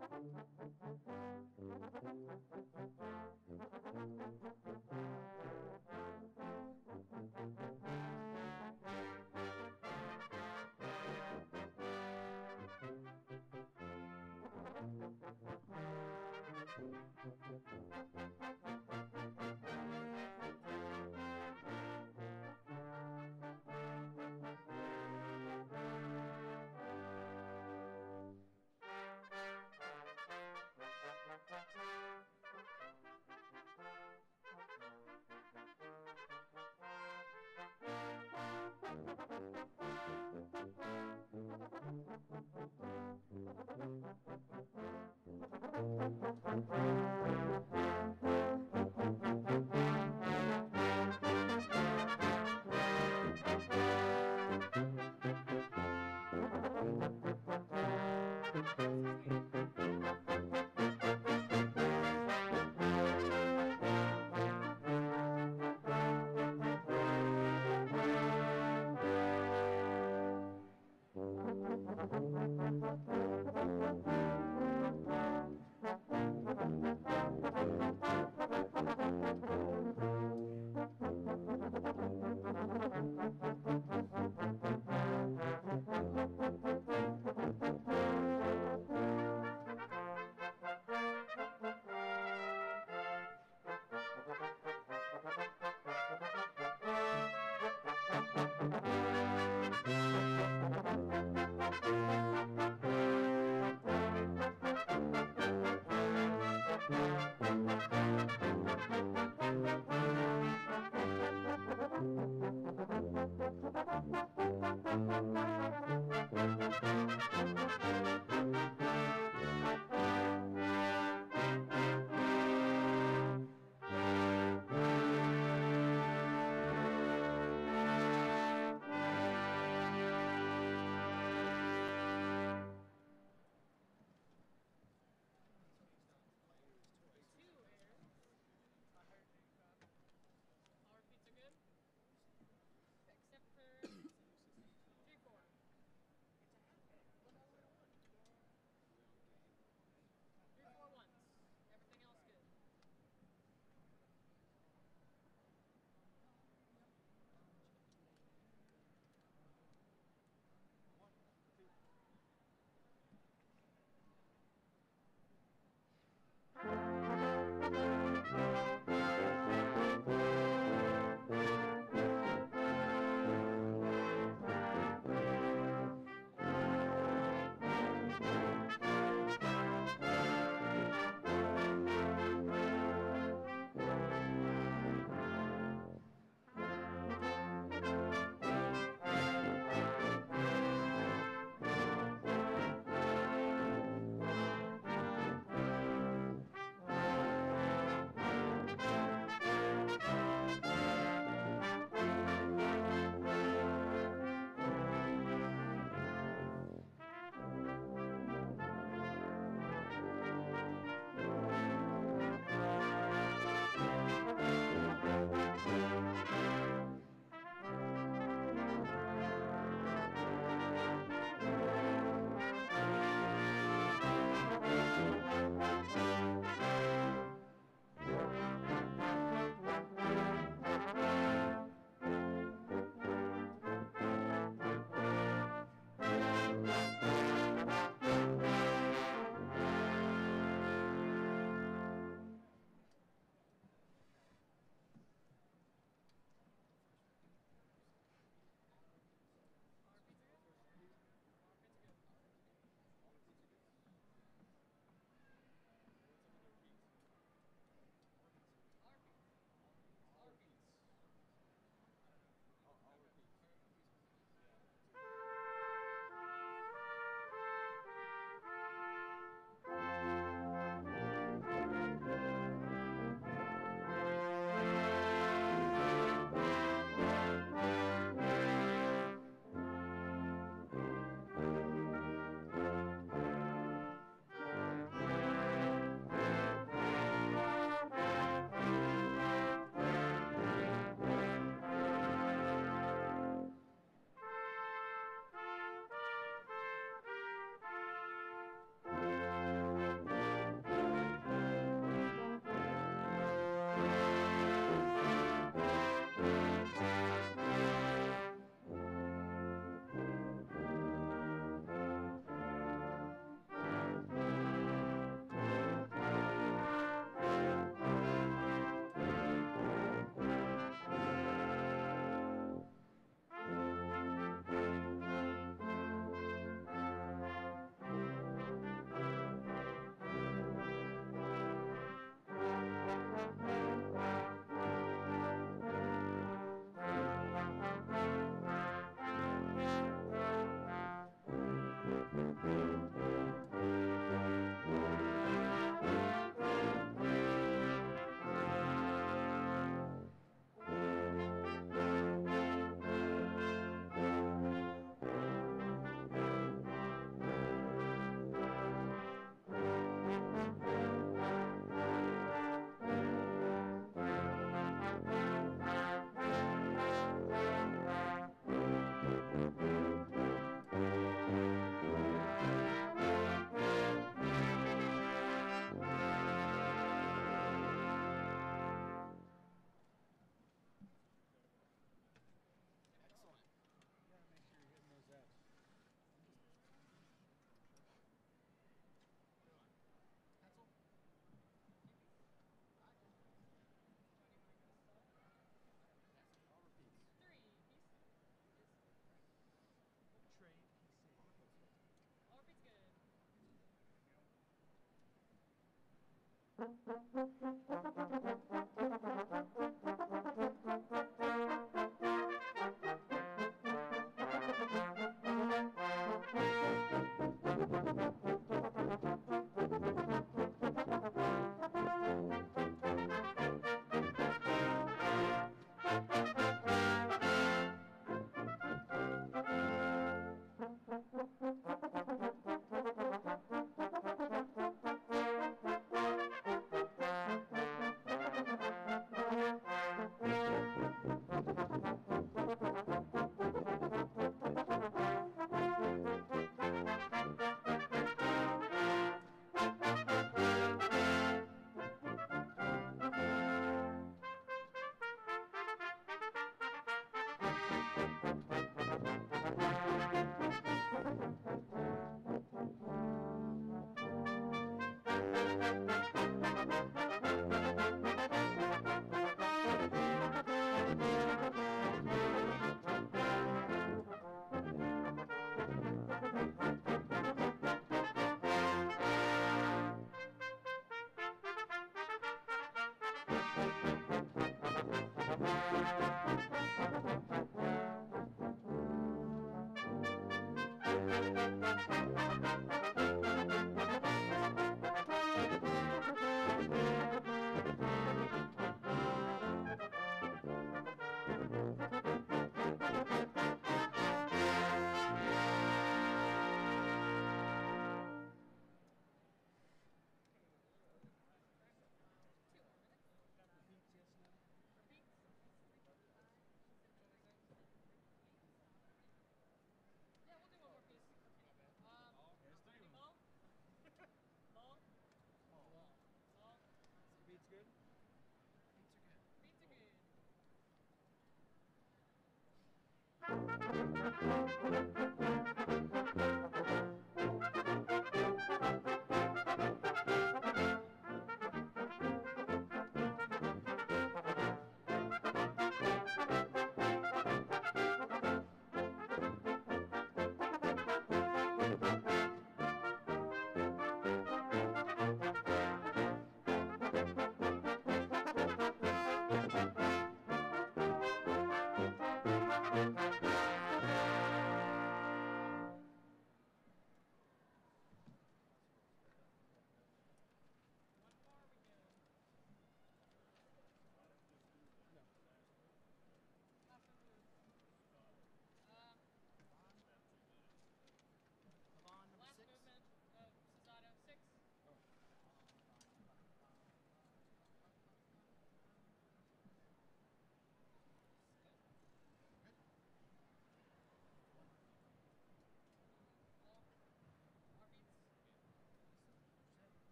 Our feet are good, except for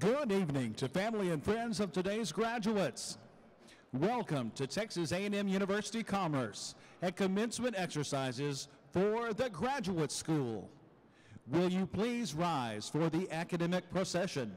Good evening to family and friends of today's graduates. Welcome to Texas A&M University Commerce at commencement exercises for the Graduate School. Will you please rise for the academic procession?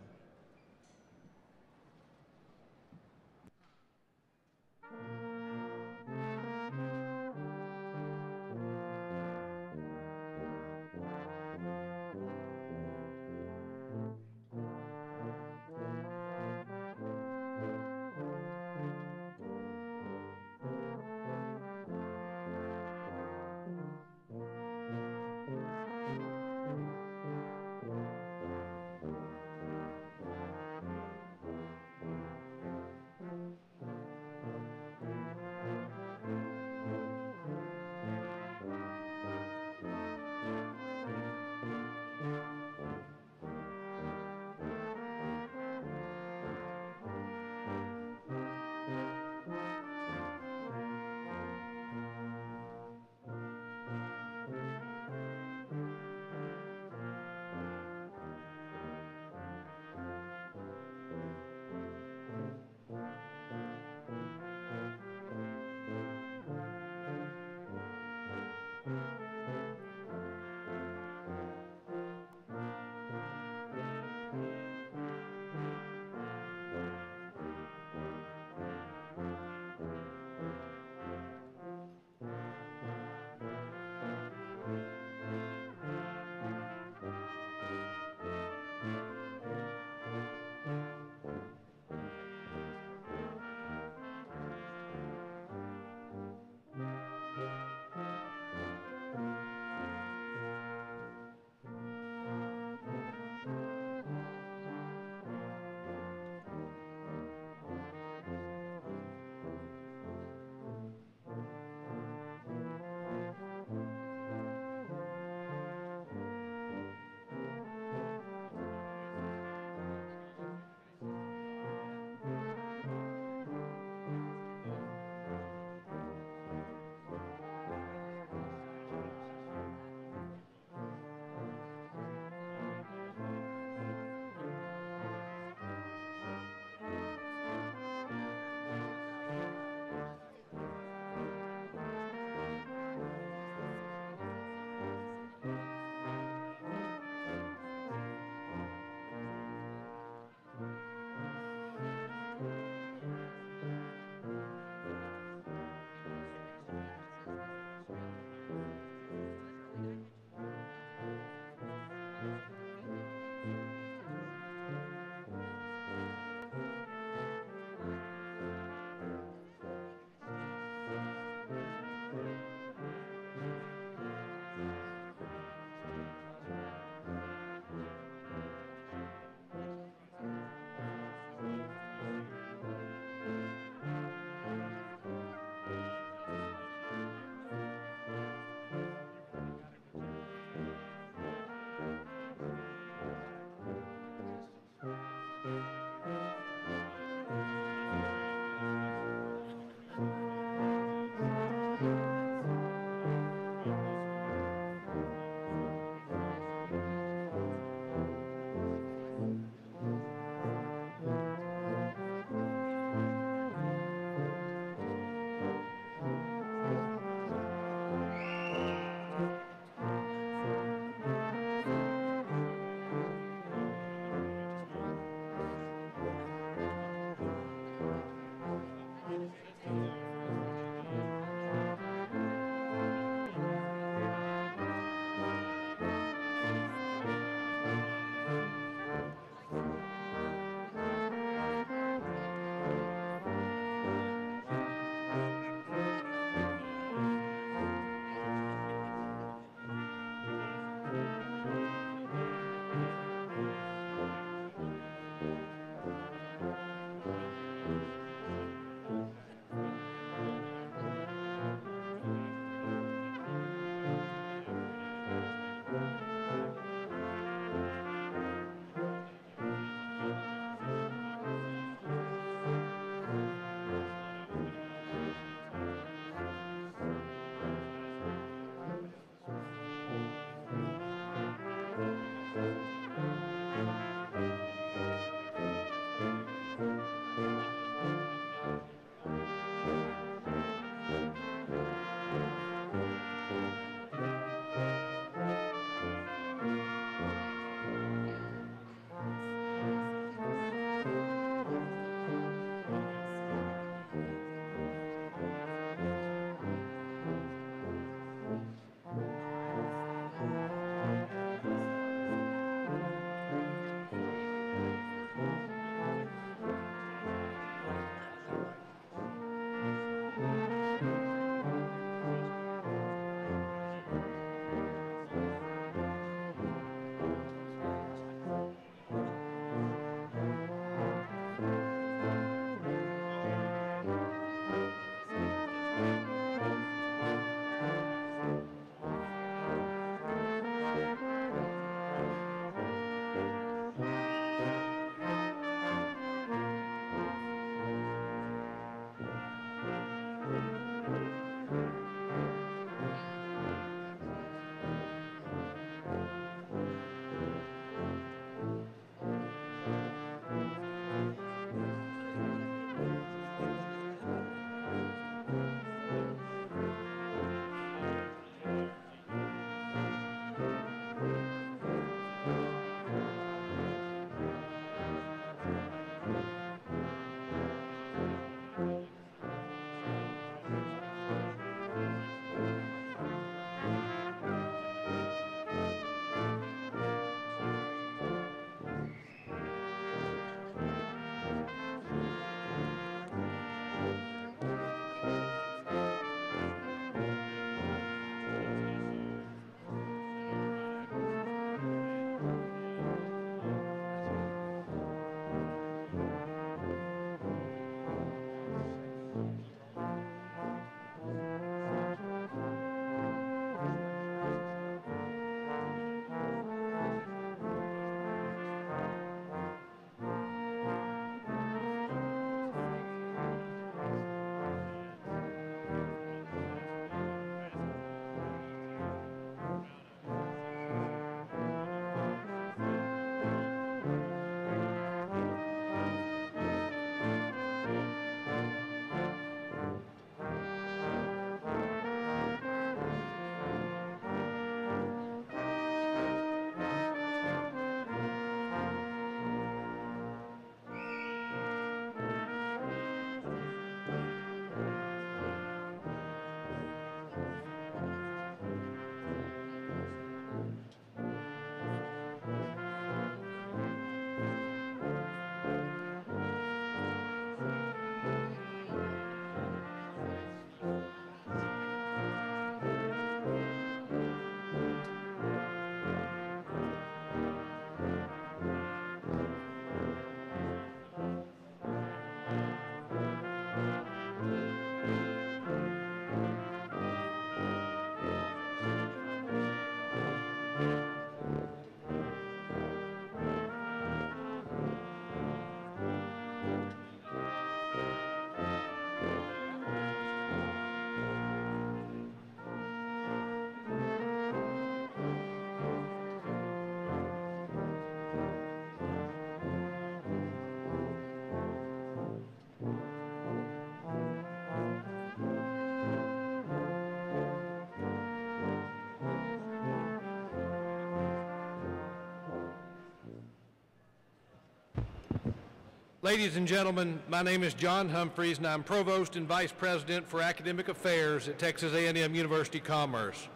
Ladies and gentlemen, my name is John Humphreys, and I'm Provost and Vice President for Academic Affairs at Texas A&M University Commerce.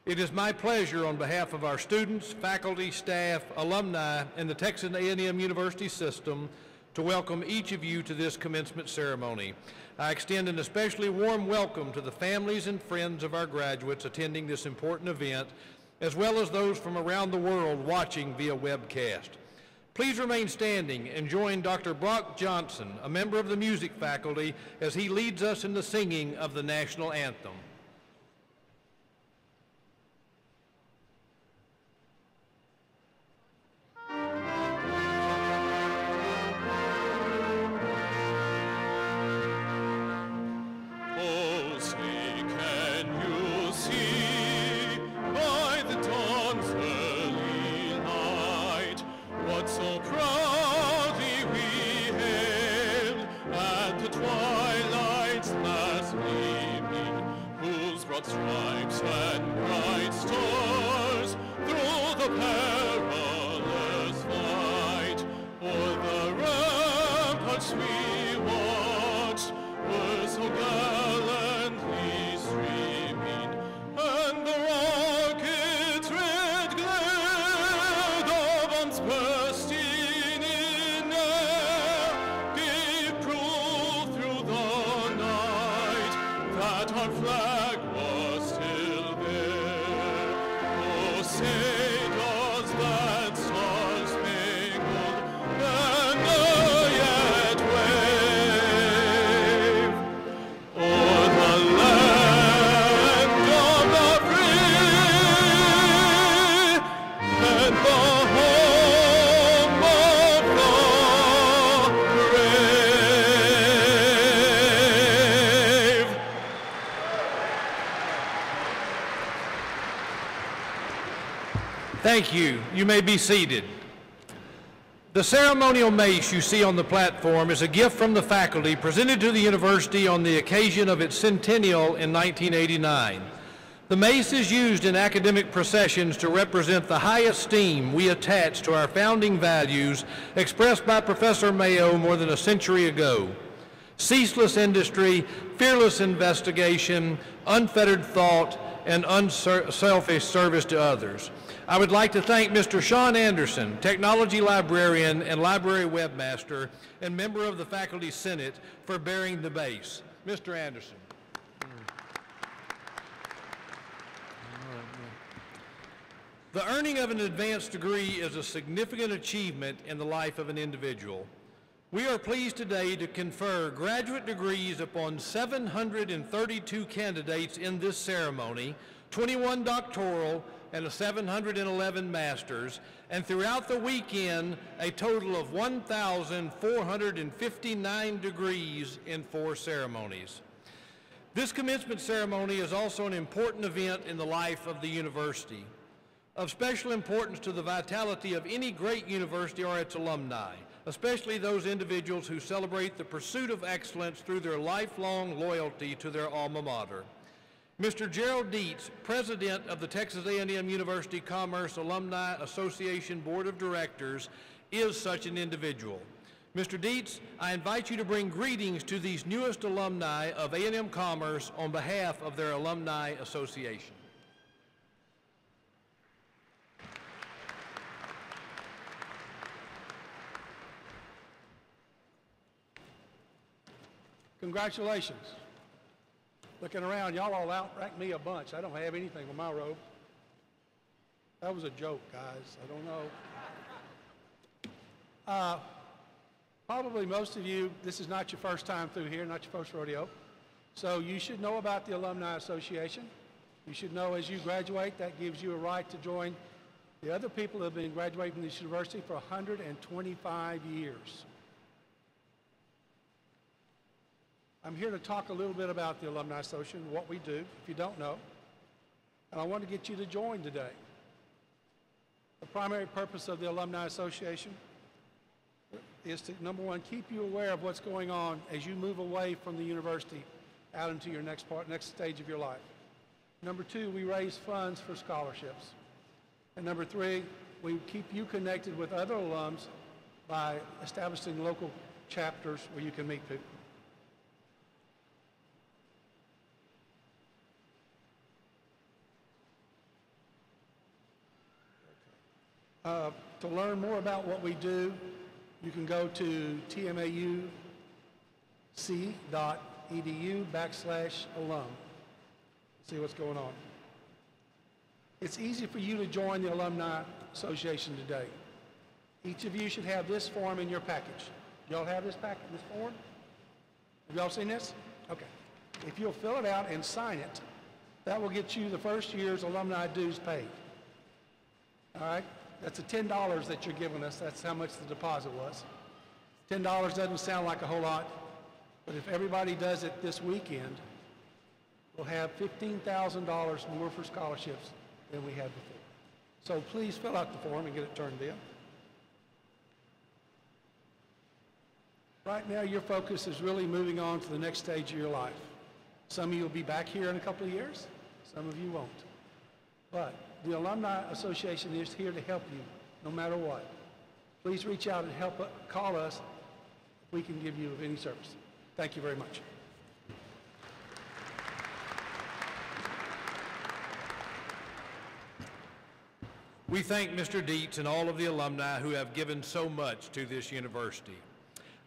It is my pleasure on behalf of our students, faculty, staff, alumni, and the Texas A&M University system to welcome each of you to this commencement ceremony. I extend an especially warm welcome to the families and friends of our graduates attending this important event, as well as those from around the world watching via webcast. Please remain standing and join Dr. Brock Johnson, a member of the music faculty, as he leads us in the singing of the national anthem. Stripes and bright stars through the perilous fight, o'er the ramparts we watched were so gallantly streaming, and the rocket's red glare, the bombs bursting in air, gave proof through the night that our flag Thank you. You may be seated. The ceremonial mace you see on the platform is a gift from the faculty presented to the university on the occasion of its centennial in 1989. The mace is used in academic processions to represent the high esteem we attach to our founding values expressed by Professor Mayo more than a century ago. Ceaseless industry, fearless investigation, unfettered thought, and unselfish service to others. I would like to thank Mr. Sean Anderson, technology librarian and library webmaster, and member of the Faculty Senate, for bearing the mace. Mr. Anderson. The earning of an advanced degree is a significant achievement in the life of an individual. We are pleased today to confer graduate degrees upon 732 candidates in this ceremony, 21 doctoral, and 711 masters, and throughout the weekend, a total of 1,459 degrees in 4 ceremonies. This commencement ceremony is also an important event in the life of the university. Of special importance to the vitality of any great university are its alumni, especially those individuals who celebrate the pursuit of excellence through their lifelong loyalty to their alma mater. Mr. Gerald Dietz, President of the Texas A&M University Commerce Alumni Association Board of Directors, is such an individual. Mr. Dietz, I invite you to bring greetings to these newest alumni of A&M Commerce on behalf of their Alumni Association. Congratulations. Looking around, y'all all outranked me a bunch. I don't have anything on my robe. That was a joke, guys. I don't know. Probably most of you, this is not your first time through here, not your first rodeo. So you should know about the Alumni Association. You should know as you graduate, that gives you a right to join the other people that have been graduating from this university for 125 years. I'm here to talk a little bit about the Alumni Association, what we do, if you don't know, and I want to get you to join today. The primary purpose of the Alumni Association is to, number one, keep you aware of what's going on as you move away from the university out into your next stage of your life. Number two, we raise funds for scholarships. And number three, we keep you connected with other alums by establishing local chapters where you can meet people. To learn more about what we do, you can go to tmauc.edu/alum. See what's going on. It's easy for you to join the Alumni Association today. Each of you should have this form in your package. Y'all have this packet, this form? Have y'all seen this? Okay. If you'll fill it out and sign it, that will get you the first year's alumni dues paid. All right? That's the $10 that you're giving us. That's how much the deposit was. $10 doesn't sound like a whole lot, but if everybody does it this weekend, we'll have $15,000 more for scholarships than we had before. So please fill out the form and get it turned in. Right now, your focus is really moving on to the next stage of your life. Some of you will be back here in a couple of years. Some of you won't. But the Alumni Association is here to help you no matter what. Please reach out and call us if we can give you any service. Thank you very much. We thank Mr. Dietz and all of the alumni who have given so much to this university.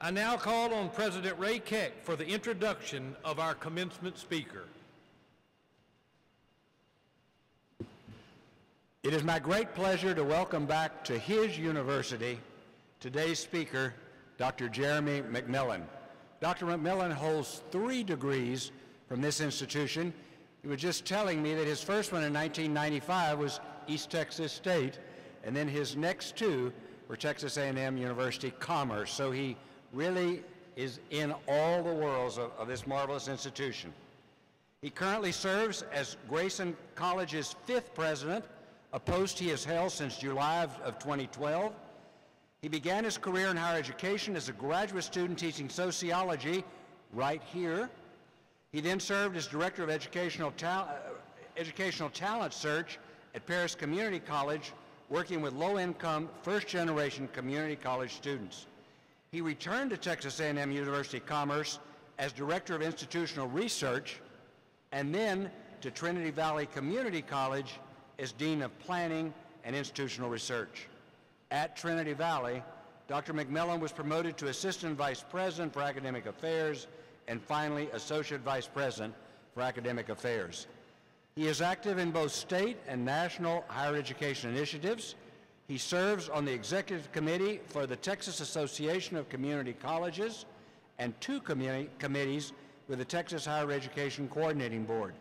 I now call on President Ray Keck for the introduction of our commencement speaker. It is my great pleasure to welcome back to his university today's speaker, Dr. Jeremy McMillan. Dr. McMillan holds 3 degrees from this institution. He was just telling me that his first one in 1995 was East Texas State, and then his next 2 were Texas A&M University Commerce. So he really is in all the worlds of this marvelous institution. He currently serves as Grayson College's 5th president, a post he has held since July of 2012. He began his career in higher education as a graduate student teaching sociology right here. He then served as Director of Educational Talent Search at Paris Community College, working with low-income, first-generation community college students. He returned to Texas A&M University Commerce as Director of Institutional Research, and then to Trinity Valley Community College as Dean of Planning and Institutional Research. At Trinity Valley, Dr. McMillan was promoted to Assistant Vice President for Academic Affairs and finally Associate Vice President for Academic Affairs. He is active in both state and national higher education initiatives. He serves on the Executive Committee for the Texas Association of Community Colleges and 2 committees with the Texas Higher Education Coordinating Board,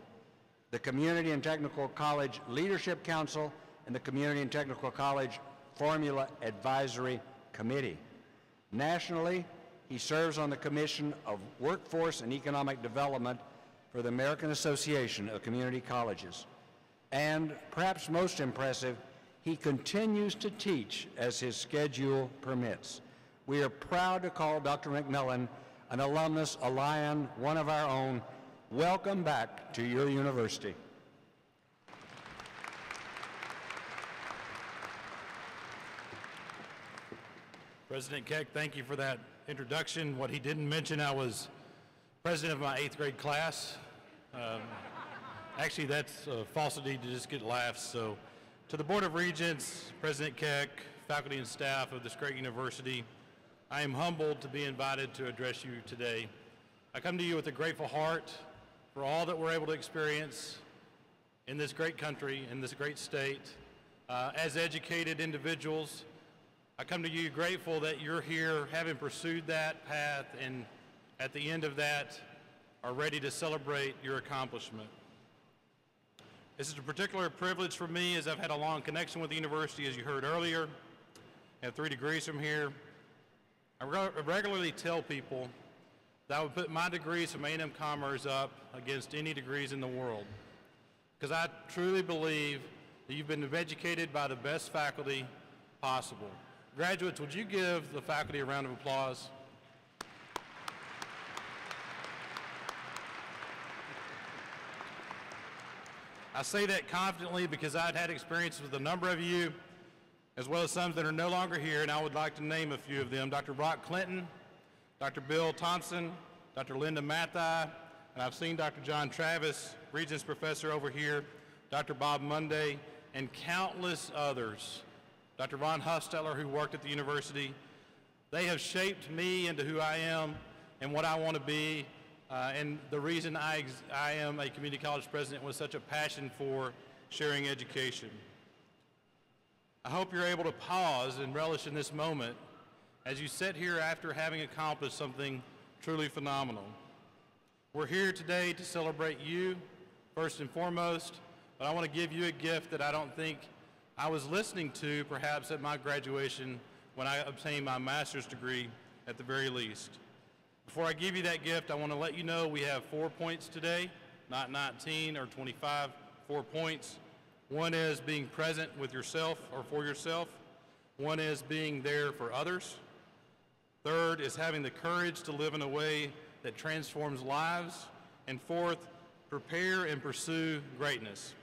the Community and Technical College Leadership Council, and the Community and Technical College Formula Advisory Committee. Nationally, he serves on the Commission of Workforce and Economic Development for the American Association of Community Colleges. And perhaps most impressive, he continues to teach as his schedule permits. We are proud to call Dr. McMillan an alumnus, a Lion, one of our own. Welcome back to your university. President Keck, thank you for that introduction. What he didn't mention, I was president of my 8th grade class. Actually, that's a falsity to just get laughs. So, to the Board of Regents, President Keck, faculty and staff of this great university, I am humbled to be invited to address you today. I come to you with a grateful heart for all that we're able to experience in this great country, in this great state. As educated individuals, I come to you grateful that you're here having pursued that path, and at the end of that are ready to celebrate your accomplishment. This is a particular privilege for me as I've had a long connection with the university, as you heard earlier. I have 3 degrees from here. I regularly tell people that I would put my degrees from A&M Commerce up against any degrees in the world, because I truly believe that you've been educated by the best faculty possible. Graduates, would you give the faculty a round of applause? I say that confidently because I've had experiences with a number of you, as well as some that are no longer here, and I would like to name a few of them. Dr. Brock Clinton, Dr. Bill Thompson, Dr. Linda Mathai, and I've seen Dr. John Travis, Regents Professor over here, Dr. Bob Monday, and countless others. Dr. Von Hufstetter, who worked at the university. They have shaped me into who I am and what I want to be, and the reason I am a community college president was such a passion for sharing education. I hope you're able to pause and relish in this moment as you sit here after having accomplished something truly phenomenal. We're here today to celebrate you, first and foremost, but I want to give you a gift that I don't think I was listening to perhaps at my graduation when I obtained my master's degree at the very least. Before I give you that gift, I want to let you know we have 4 points today, not 19 or 25, 4 points. One is being present with yourself or for yourself. One is being there for others. Third is having the courage to live in a way that transforms lives. And fourth, prepare and pursue greatness.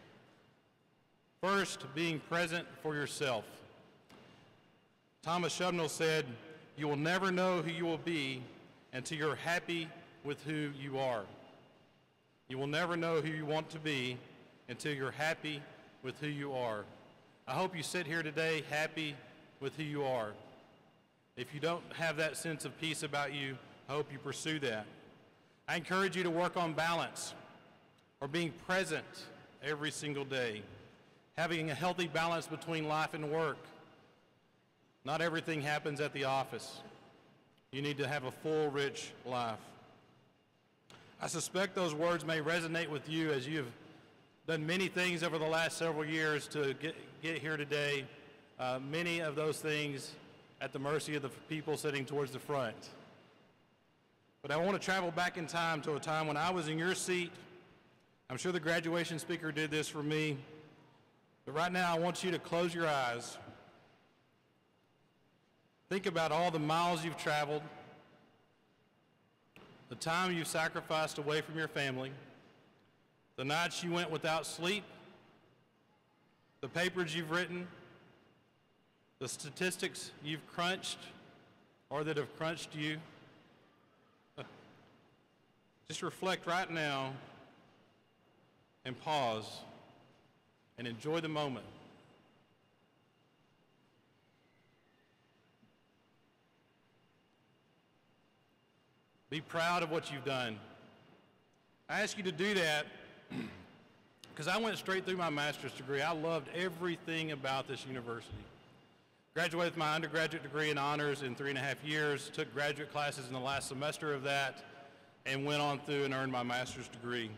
First, being present for yourself. Thomas Shubnell said, "You will never know who you will be until you're happy with who you are." You will never know who you want to be until you're happy with who you are. I hope you sit here today happy with who you are. If you don't have that sense of peace about you, I hope you pursue that. I encourage you to work on balance or being present every single day, having a healthy balance between life and work. Not everything happens at the office. You need to have a full, rich life. I suspect those words may resonate with you as you have done many things over the last several years to get here today, many of those things at the mercy of the people sitting towards the front. But I want to travel back in time to a time when I was in your seat. I'm sure the graduation speaker did this for me. But right now, I want you to close your eyes. Think about all the miles you've traveled, the time you've sacrificed away from your family, the nights you went without sleep, the papers you've written, the statistics you've crunched or that have crunched you. Just reflect right now and pause and enjoy the moment. Be proud of what you've done. I ask you to do that because I went straight through my master's degree. I loved everything about this university. Graduated with my undergraduate degree in honors in 3.5 years, took graduate classes in the last semester of that, and went on through and earned my master's degree.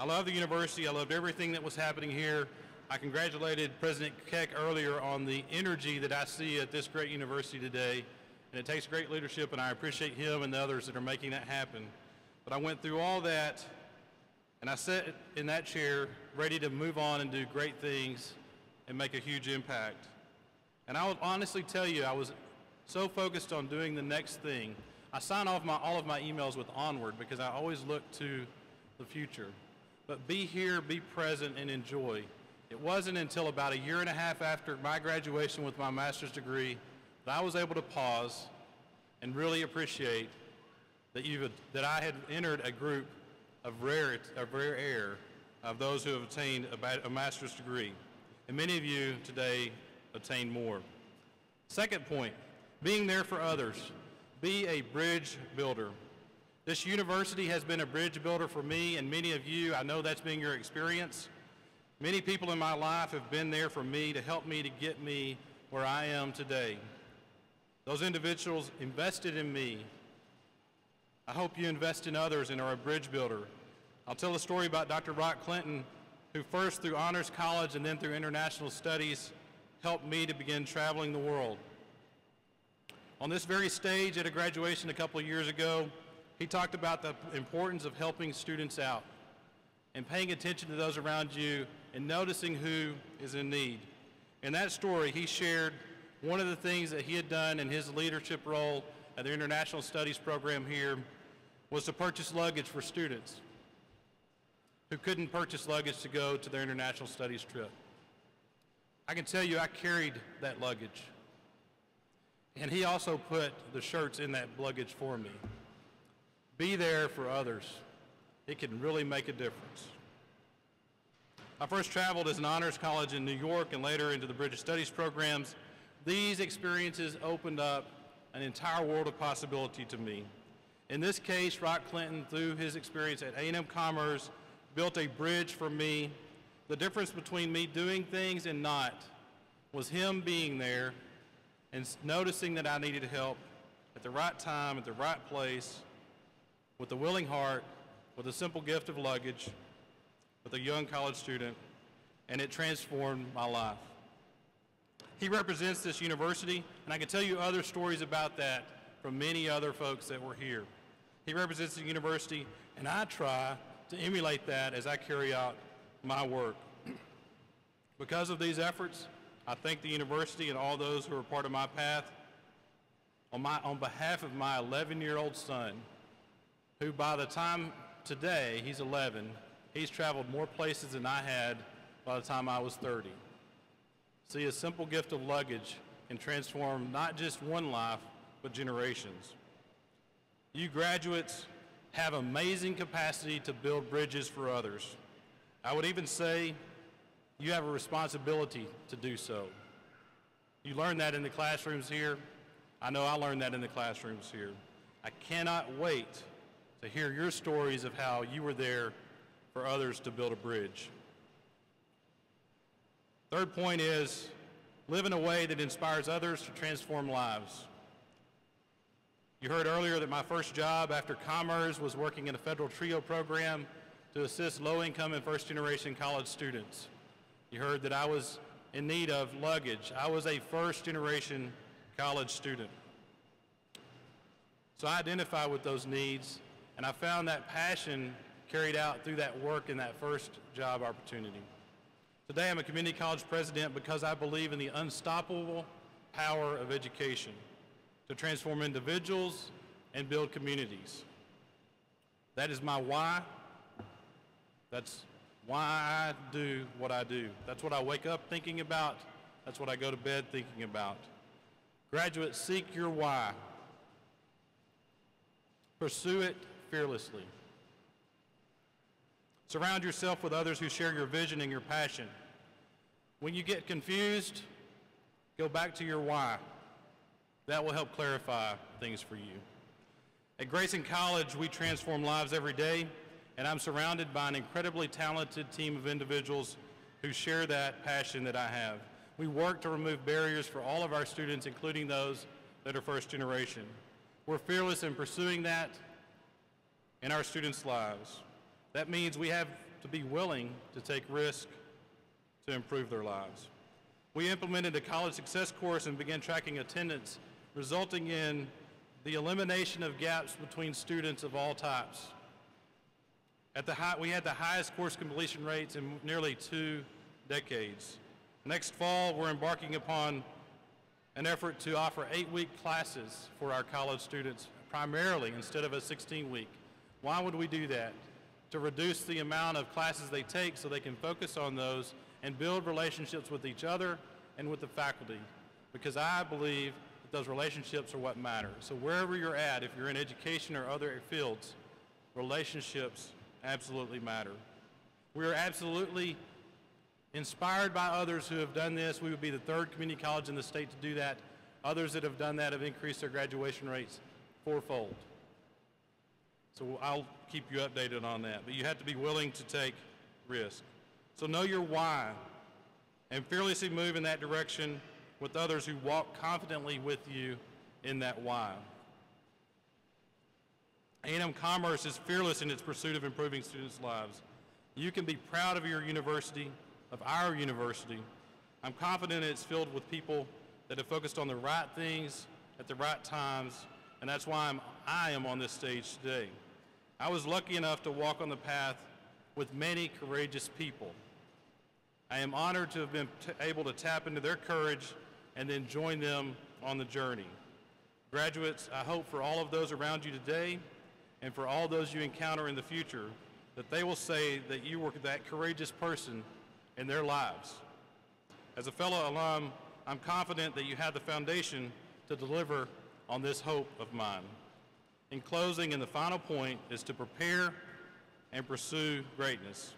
I love the university. I loved everything that was happening here. I congratulated President Keck earlier on the energy that I see at this great university today, and it takes great leadership, and I appreciate him and the others that are making that happen. But I went through all that, and I sat in that chair ready to move on and do great things and make a huge impact. And I will honestly tell you, I was so focused on doing the next thing. I sign off all of my emails with onward because I always look to the future. But be here, be present, and enjoy. It wasn't until about 1.5 years after my graduation with my master's degree that I was able to pause and really appreciate that I had entered a group of rare air of those who have attained a master's degree. And many of you today attained more. Second point, being there for others. Be a bridge builder. This university has been a bridge builder for me and many of you. I know that's been your experience. Many people in my life have been there for me to help me to get me where I am today. Those individuals invested in me. I hope you invest in others and are a bridge builder. I'll tell a story about Dr. Rock Clinton, who first through honors college and then through international studies helped me to begin traveling the world. On this very stage at a graduation a couple of years ago, he talked about the importance of helping students out and paying attention to those around you and noticing who is in need. In that story, he shared one of the things that he had done in his leadership role at the International Studies program here was to purchase luggage for students who couldn't purchase luggage to go to their international studies trip. I can tell you I carried that luggage. And he also put the shirts in that luggage for me. Be there for others. It can really make a difference. I first traveled as an honors college in New York and later into the British Studies programs. These experiences opened up an entire world of possibility to me. In this case, Rock Clinton, through his experience at A&M Commerce, built a bridge for me. The difference between me doing things and not was him being there and noticing that I needed help at the right time, at the right place, with a willing heart, with a simple gift of luggage, with a young college student, and it transformed my life. He represents this university, and I can tell you other stories about that from many other folks that were here. He represents the university, and I try to emulate that as I carry out my work. Because of these efforts, I thank the university and all those who are part of my path on behalf of my 11-year-old son, who by the time today, he's 11, he's traveled more places than I had by the time I was 30. See, a simple gift of luggage can transform not just one life, but generations. You graduates have amazing capacity to build bridges for others. I would even say you have a responsibility to do so. You learn that in the classrooms here. I know I learned that in the classrooms here. I cannot wait to hear your stories of how you were there for others to build a bridge. Third point is live in a way that inspires others to transform lives. You heard earlier that my first job after Commerce was working in a federal TRIO program to assist low-income and first-generation college students. You heard that I was in need of luggage. I was a first-generation college student. So I identified with those needs, and I found that passion carried out through that work in that first job opportunity. Today I'm a community college president because I believe in the unstoppable power of education to transform individuals and build communities. That is my why. That's why I do what I do. That's what I wake up thinking about. That's what I go to bed thinking about. Graduates, seek your why. Pursue it fearlessly. Surround yourself with others who share your vision and your passion. When you get confused, go back to your why. That will help clarify things for you. At Grayson College, we transform lives every day, and I'm surrounded by an incredibly talented team of individuals who share that passion that I have. We work to remove barriers for all of our students, including those that are first generation. We're fearless in pursuing that in our students' lives. That means we have to be willing to take risks to improve their lives. We implemented a college success course and began tracking attendance, resulting in the elimination of gaps between students of all types. We had the highest course completion rates in nearly 2 decades. Next fall, we're embarking upon an effort to offer 8-week classes for our college students, primarily instead of a 16-week. Why would we do that? To reduce the amount of classes they take so they can focus on those and build relationships with each other and with the faculty, because I believe that those relationships are what matter. So wherever you're at, if you're in education or other fields, relationships absolutely matter. We are absolutely inspired by others who have done this. We would be the 3rd community college in the state to do that. Others that have done that have increased their graduation rates 4-fold. So I'll keep you updated on that. But you have to be willing to take risk. So know your why and fearlessly move in that direction with others who walk confidently with you in that why. A&M Commerce is fearless in its pursuit of improving students' lives. You can be proud of your university, of our university. I'm confident it's filled with people that have focused on the right things at the right times, and that's why I am on this stage today. I was lucky enough to walk on the path with many courageous people. I am honored to have been able to tap into their courage and then join them on the journey. Graduates, I hope for all of those around you today and for all those you encounter in the future that they will say that you were that courageous person in their lives. As a fellow alum, I'm confident that you have the foundation to deliver on this hope of mine. In closing, and the final point is to prepare and pursue greatness.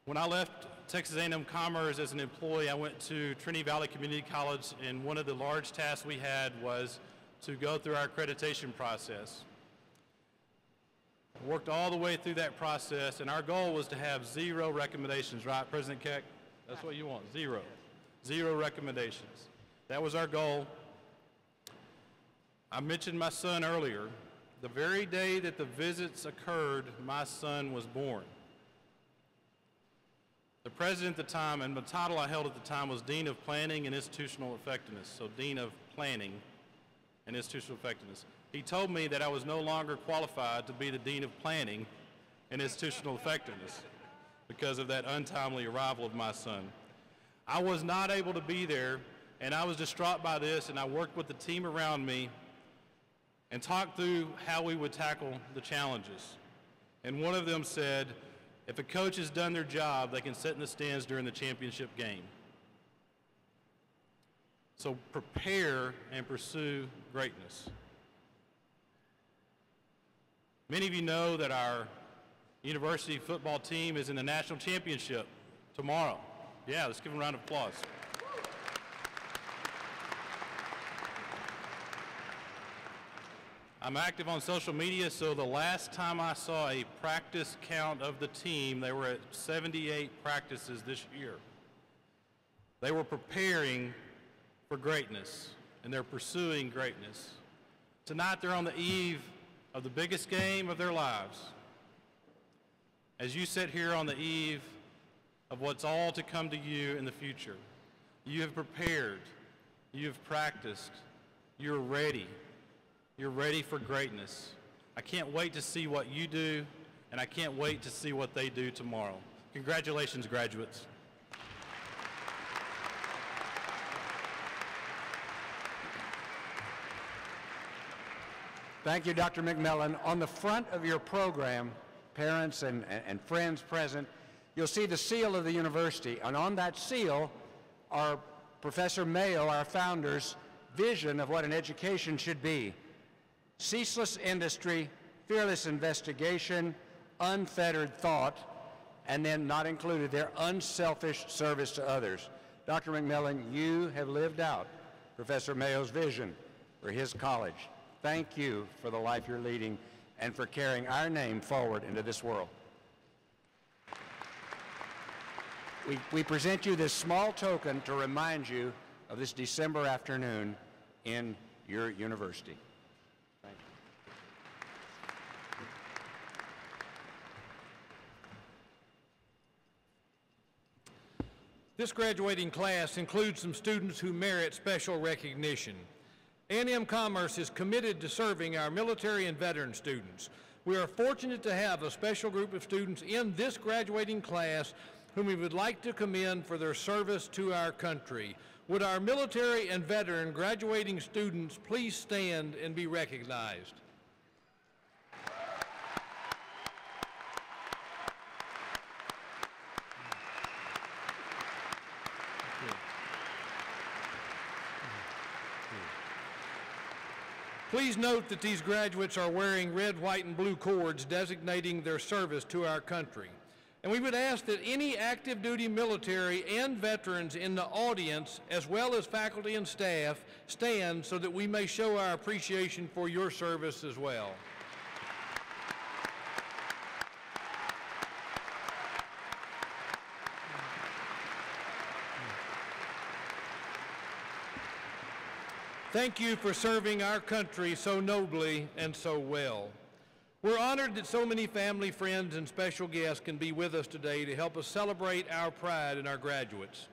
When I left Texas A&M Commerce as an employee, I went to Trinity Valley Community College, and one of the large tasks we had was to go through our accreditation process. I worked all the way through that process, and our goal was to have 0 recommendations, right, President Keck? That's what you want, 0. 0 recommendations. That was our goal. I mentioned my son earlier. The very day that the visits occurred, my son was born. The president at the time, and the title I held at the time was Dean of Planning and Institutional Effectiveness, so Dean of Planning and Institutional Effectiveness. He told me that I was no longer qualified to be the Dean of Planning and Institutional Effectiveness because of that untimely arrival of my son. I was not able to be there, and I was distraught by this, and I worked with the team around me and talked through how we would tackle the challenges. And one of them said, if a coach has done their job, they can sit in the stands during the championship game. So prepare and pursue greatness. Many of you know that our university football team is in the national championship tomorrow. Yeah, let's give them a round of applause. I'm active on social media, so the last time I saw a practice count of the team, they were at 78 practices this year. They were preparing for greatness, and they're pursuing greatness. Tonight, they're on the eve of the biggest game of their lives. As you sit here on the eve of what's all to come to you in the future, you have prepared, you have practiced, you're ready. You're ready for greatness. I can't wait to see what you do, and I can't wait to see what they do tomorrow. Congratulations, graduates. Thank you, Dr. McMillan. On the front of your program, parents and friends present, you'll see the seal of the university, and on that seal are Professor Mayo, our founder's vision of what an education should be. Ceaseless industry, fearless investigation, unfettered thought, and then not included there, unselfish service to others. Dr. McMillan, you have lived out Professor Mayo's vision for his college. Thank you for the life you're leading and for carrying our name forward into this world. We present you this small token to remind you of this December afternoon in your university. This graduating class includes some students who merit special recognition. A&M Commerce is committed to serving our military and veteran students. We are fortunate to have a special group of students in this graduating class whom we would like to commend for their service to our country. Would our military and veteran graduating students please stand and be recognized? Please note that these graduates are wearing red, white, and blue cords designating their service to our country. And we would ask that any active duty military and veterans in the audience, as well as faculty and staff, stand so that we may show our appreciation for your service as well. Thank you for serving our country so nobly and so well. We're honored that so many family, friends, and special guests can be with us today to help us celebrate our pride in our graduates.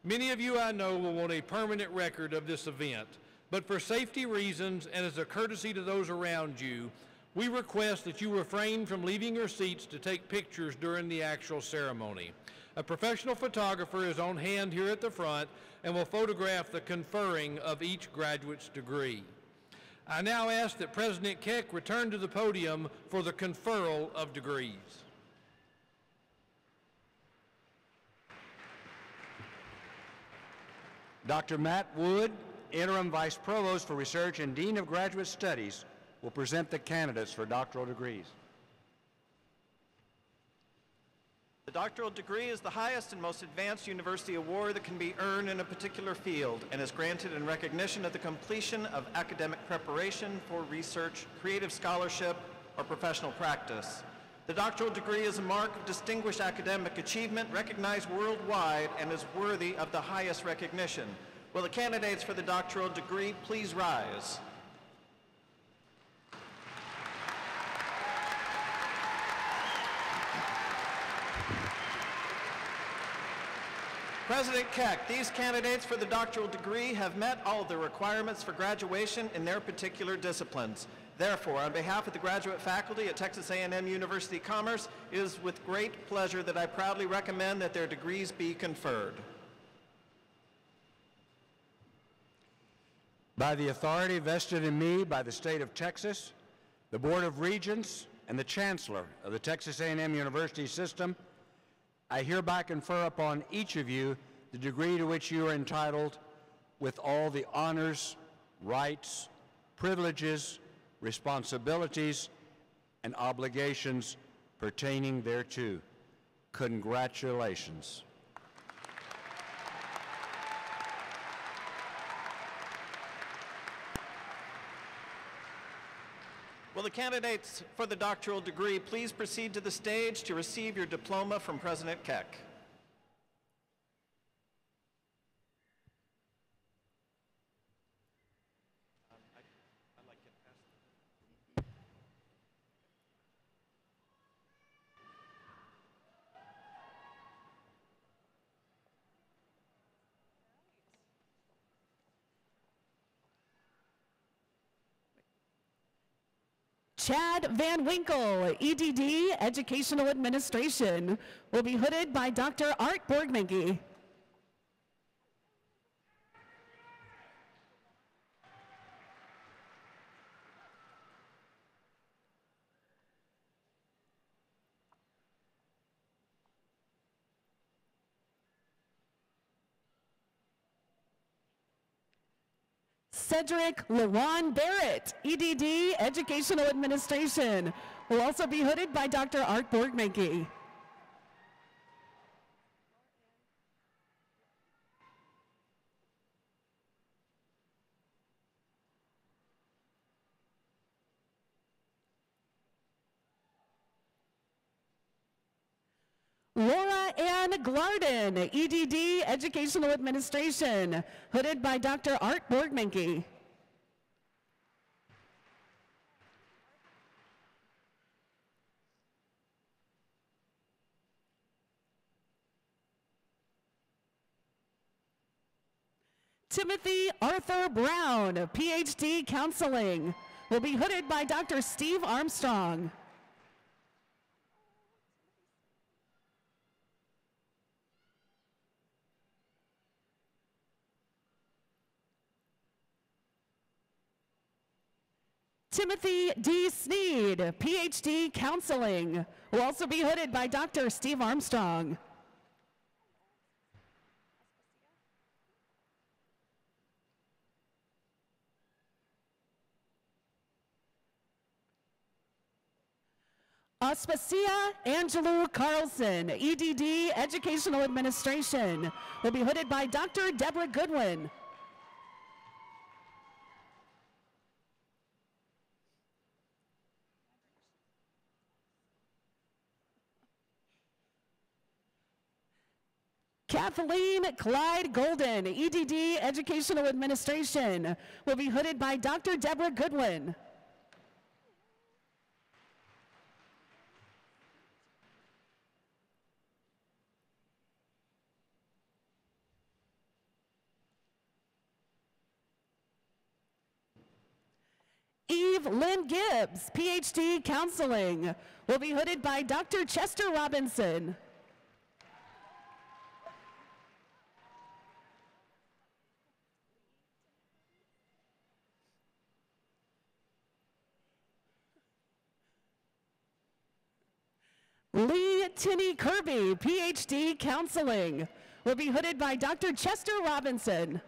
Many of you I know will want a permanent record of this event, but for safety reasons and as a courtesy to those around you, we request that you refrain from leaving your seats to take pictures during the actual ceremony. A professional photographer is on hand here at the front and will photograph the conferring of each graduate's degree. I now ask that President Keck return to the podium for the conferral of degrees. Dr. Matt Wood, Interim Vice Provost for Research and Dean of Graduate Studies, will present the candidates for doctoral degrees. The doctoral degree is the highest and most advanced university award that can be earned in a particular field and is granted in recognition of the completion of academic preparation for research, creative scholarship, or professional practice. The doctoral degree is a mark of distinguished academic achievement recognized worldwide and is worthy of the highest recognition. Will the candidates for the doctoral degree please rise? President Keck, these candidates for the doctoral degree have met all of the requirements for graduation in their particular disciplines. Therefore, on behalf of the graduate faculty at Texas A&M University Commerce, it is with great pleasure that I proudly recommend that their degrees be conferred. By the authority vested in me by the state of Texas, the Board of Regents, and the Chancellor of the Texas A&M University System, I hereby confer upon each of you the degree to which you are entitled with all the honors, rights, privileges, responsibilities, and obligations pertaining thereto. Congratulations. Will the candidates for the doctoral degree please proceed to the stage to receive your diploma from President Keck? Chad Van Winkle, EDD, Educational Administration, will be hooded by Dr. Art Borgmanke. Cedric LeJuan Barrett, EDD, Educational Administration, will also be hooded by Dr. Art Borgmanke. Laura Ann Glarden, EDD, Educational Administration, hooded by Dr. Art Borgmanke. Timothy Arthur Brown, PhD, Counseling, will be hooded by Dr. Steve Armstrong. Timothy D. Sneed, PhD, Counseling, will also be hooded by Dr. Steve Armstrong. Aspasia Angelou Carlson, EDD, Educational Administration, will be hooded by Dr. Deborah Goodwin. Kathleen Clyde Golden, EDD, Educational Administration, will be hooded by Dr. Deborah Goodwin. Eve Lynn Gibbs, PhD, Counseling, will be hooded by Dr. Chester Robinson. Lee Tinney Kirby, PhD, Counseling, will be hooded by Dr. Chester Robinson.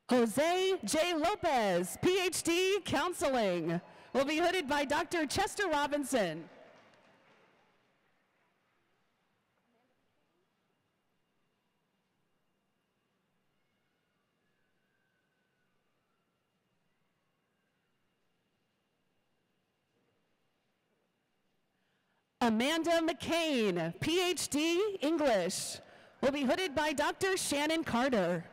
Jose J. Lopez, PhD, Counseling, will be hooded by Dr. Chester Robinson. Amanda McCain, PhD, English, will be hooded by Dr. Shannon Carter.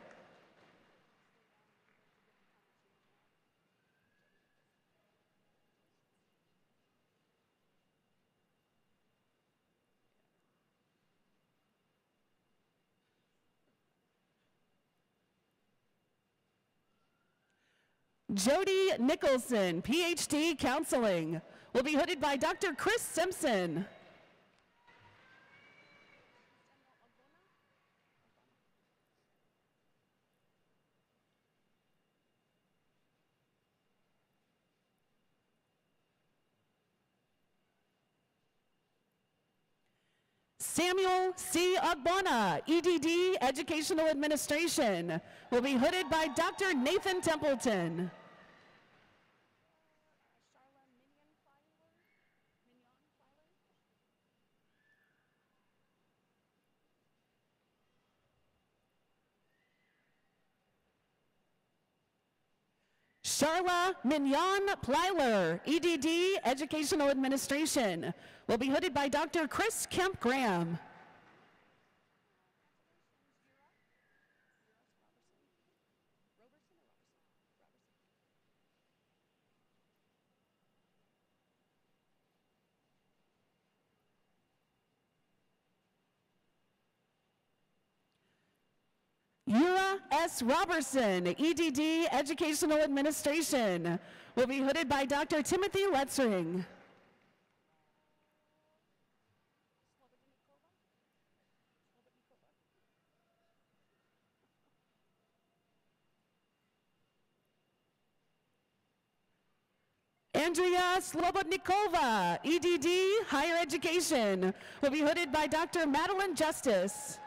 Jody Nicholson, PhD, Counseling, will be hooded by Dr. Chris Simpson. Samuel C. Ogbonna, EDD, Educational Administration, will be hooded by Dr. Nathan Templeton. Charla Mignon Plyler, EDD, Educational Administration, will be hooded by Dr. Chris Kemp Graham. Yura S. Robertson, EDD, Educational Administration, will be hooded by Dr. Timothy Letzring. Andrea Slobodnikova, EDD, Higher Education, will be hooded by Dr. Madeline Justice.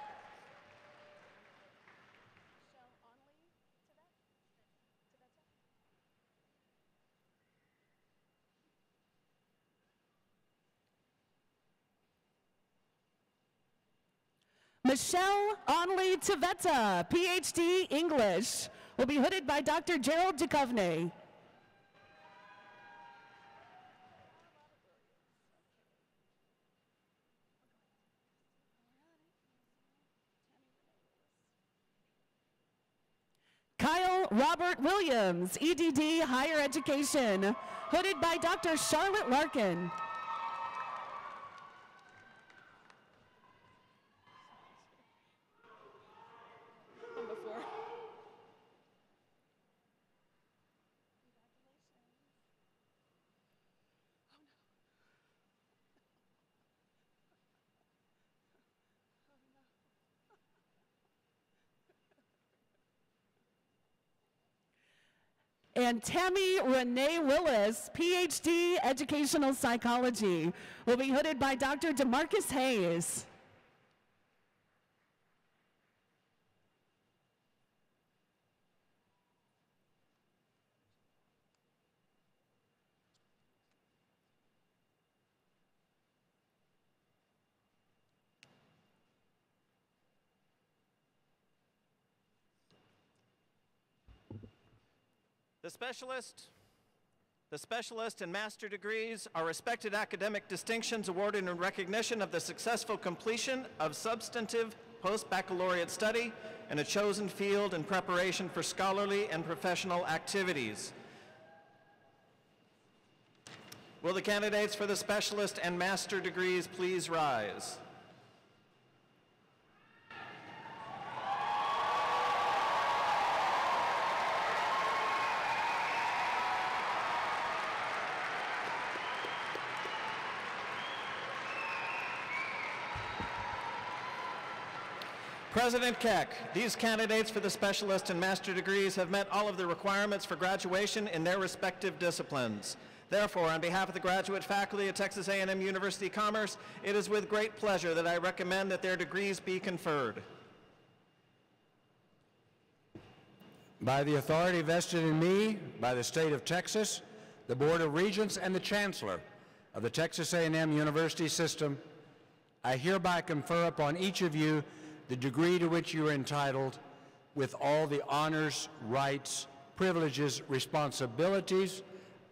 Michelle Onley Tveta, PhD, English, will be hooded by Dr. Gerald Duchovny. Kyle Robert Williams, EDD, Higher Education, hooded by Dr. Charlotte Larkin. And Tammy Renee Willis, PhD, Educational Psychology, will be hooded by Dr. DeMarcus Hayes. The specialist and master degrees are respected academic distinctions awarded in recognition of the successful completion of substantive post-baccalaureate study in a chosen field in preparation for scholarly and professional activities. Will the candidates for the specialist and master degrees please rise? President Keck, these candidates for the specialist and master degrees have met all of the requirements for graduation in their respective disciplines. Therefore, on behalf of the graduate faculty at Texas A&M University Commerce, it is with great pleasure that I recommend that their degrees be conferred. By the authority vested in me by the state of Texas, the Board of Regents, and the Chancellor of the Texas A&M University System, I hereby confer upon each of you the degree to which you are entitled, with all the honors, rights, privileges, responsibilities,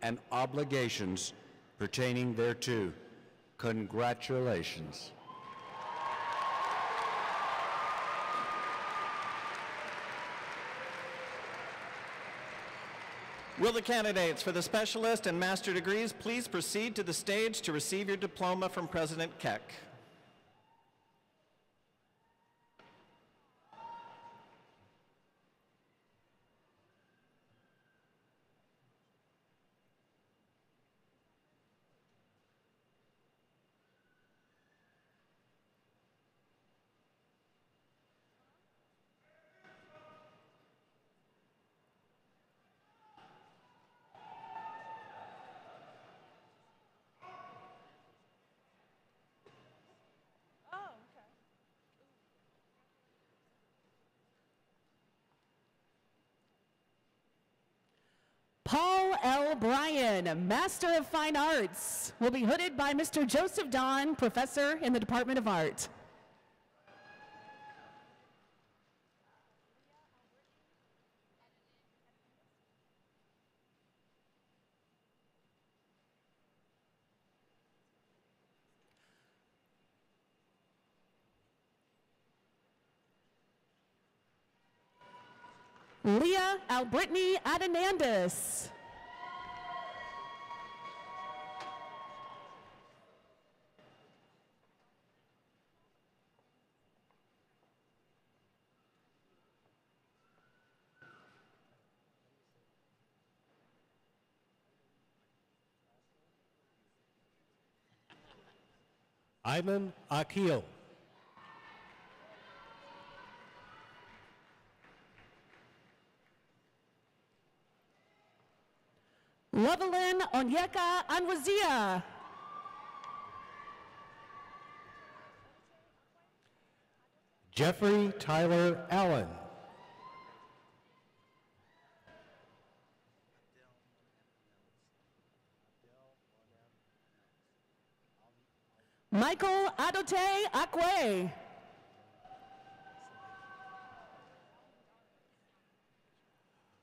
and obligations pertaining thereto. Congratulations. Will the candidates for the specialist and master degrees please proceed to the stage to receive your diploma from President Keck? Paul L. Bryan, Master of Fine Arts, will be hooded by Mr. Joseph Don, Professor in the Department of Art. Leah Albrittany Adenandis. Ayman Akil. Lovelyn Onyeka Anwazia. Jeffrey Tyler Allen. Michael Adote Akwe.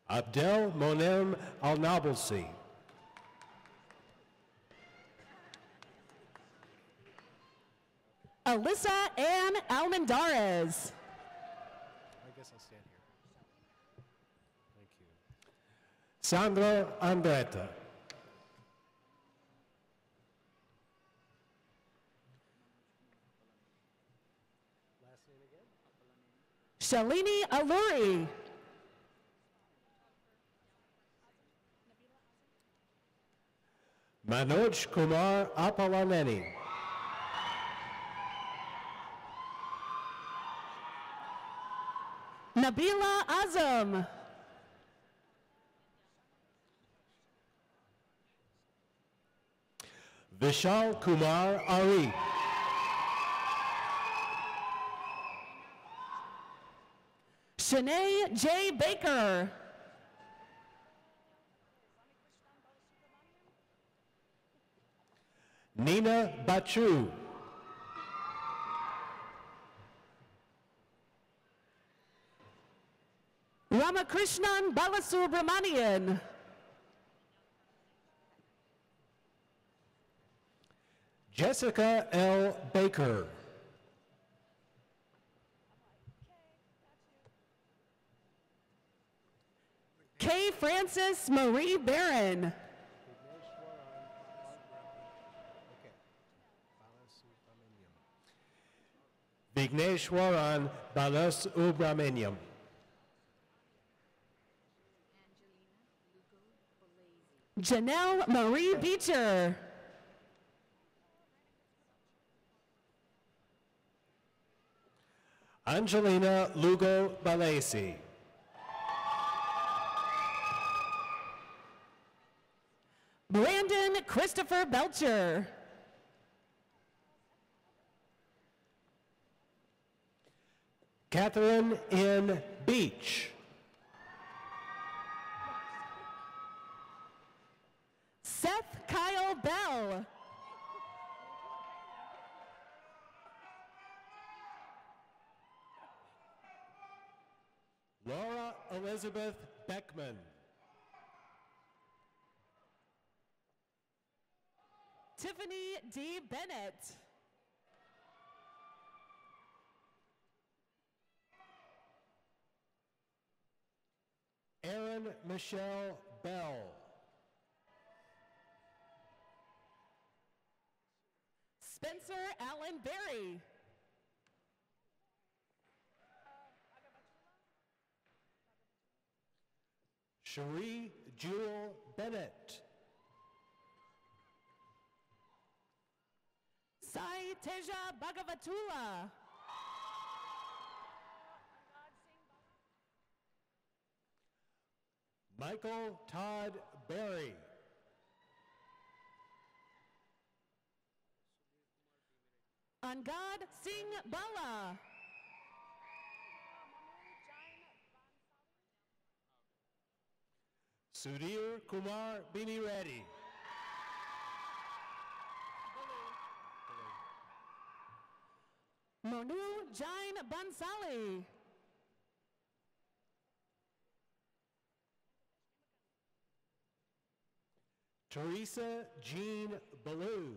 Abdel Monem Al-Nablsi. Alyssa Ann Almendarez. I guess I'll stand here. Thank you. Sandra Andretta. Last name again? Shalini Aluri. Manoj Kumar Apalaneni. Nabila Azam. Vishal Kumar Ari. Shanae J. Baker. Nina Bachu. Ramakrishnan Balasubramanian. Jessica L. Baker. Kay Frances Marie Barron. Vigneshwaran Balas Ubramaniam. Janelle Marie Beecher. Angelina Lugo Balesi. Brandon Christopher Belcher. Catherine N. Beach. Elizabeth Beckman. Tiffany D. Bennett. Erin Michelle Bell. Spencer Allen Berry. Cherie Jewel Bennett. Sai Teja Bhagavatula. Michael Todd Berry. Angad Singh Bala. Sudhir Kumar Bini Reddy. Monu Jain Bansali. Teresa Jean Ballou.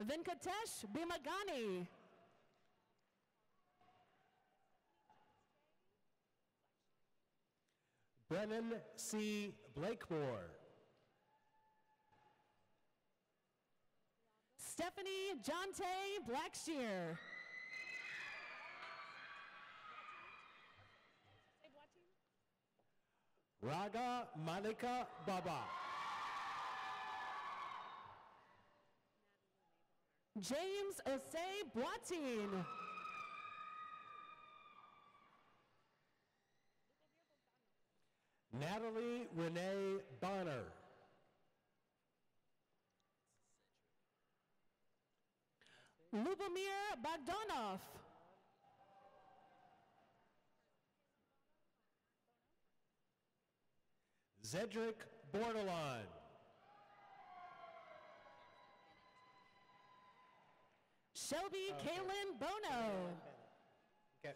Venkatesh Bhimagani. Brennan C. Blakemore. Stephanie Jonte Blackshear. Raga Malika Baba. James Osei Boatin. Natalie Renee Bonner. Lubomir Bogdanov. Zedric Bordelon. Shelby Kaylin Bono. Okay.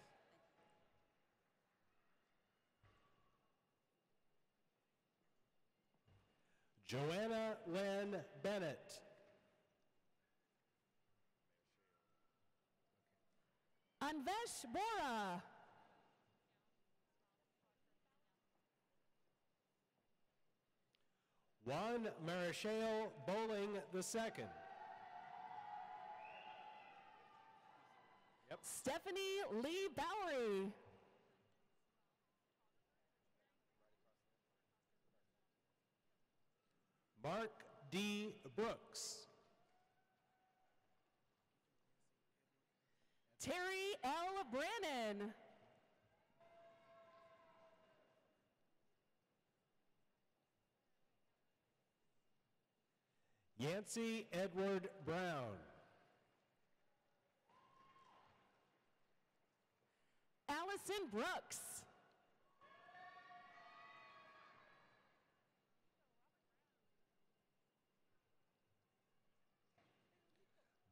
Joanna Lynn Bennett. Anvesh Bora. Juan Marichal Bowling II. Stephanie Lee Bowery. Mark D. Brooks. Terry L. Brannon. Yancey Edward Brown. Allison Brooks.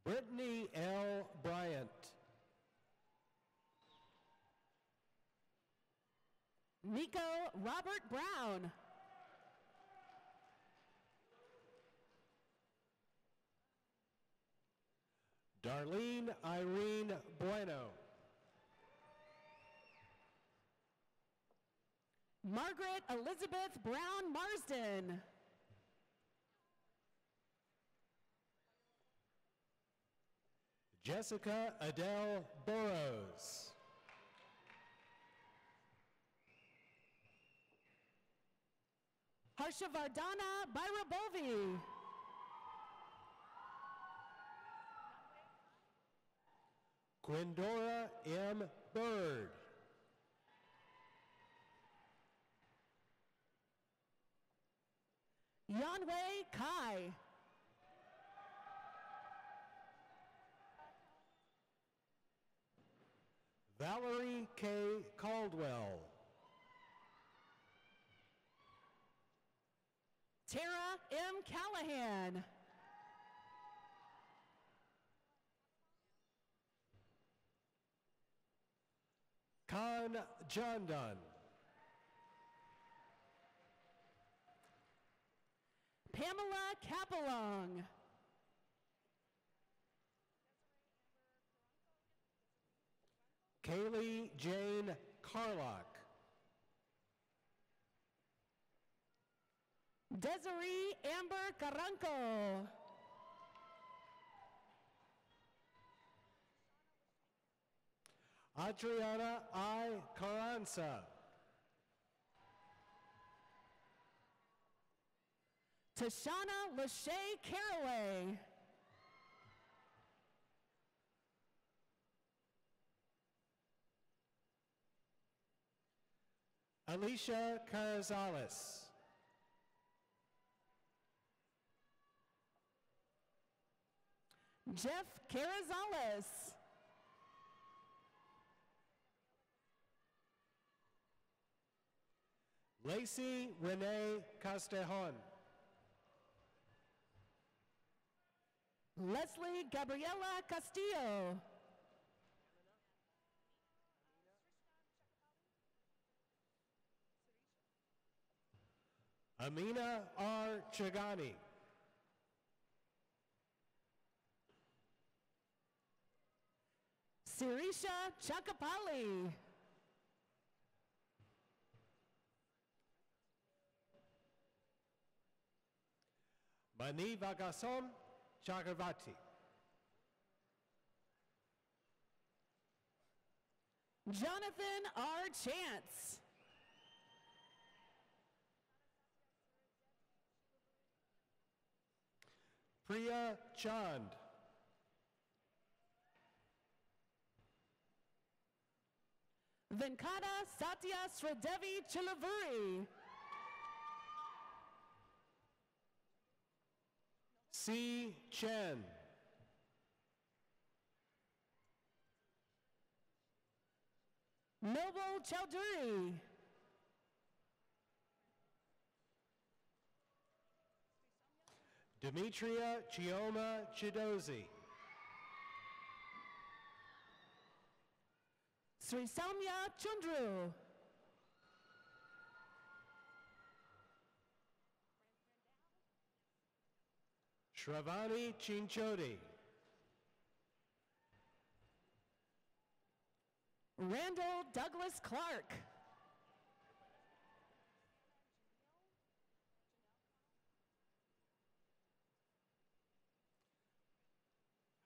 Brittany L. Bryant. Nico Robert Brown. Darlene Irene Bueno. Margaret Elizabeth Brown Marsden. Jessica Adele Burrows. Harshavardhana Bhairabovi. Quindora M. Bird. Yanwei Kai. Valerie K. Caldwell. Tara M. Callahan. John Jondon. Pamela Capelong. Kaylee Jane Carlock. Desiree Amber Carranco. Adriana I. Carranza. Tashana Lachey Caraway. Alicia Carazales. Jeff Carazales. Lacey Renee Castejon. Leslie Gabriela Castillo. Amina R. Chagani. Sirisha Chakapali. Mani Vagason Chakravarti. Jonathan R. Chance. Priya Chand. Venkata Satya Sridevi Chilavuri. C. Chen. Noble Chowdhury. Demetria Chioma Chidozi. Sri Samya Chundru. Shravani Chinchodi. Randall Douglas Clark.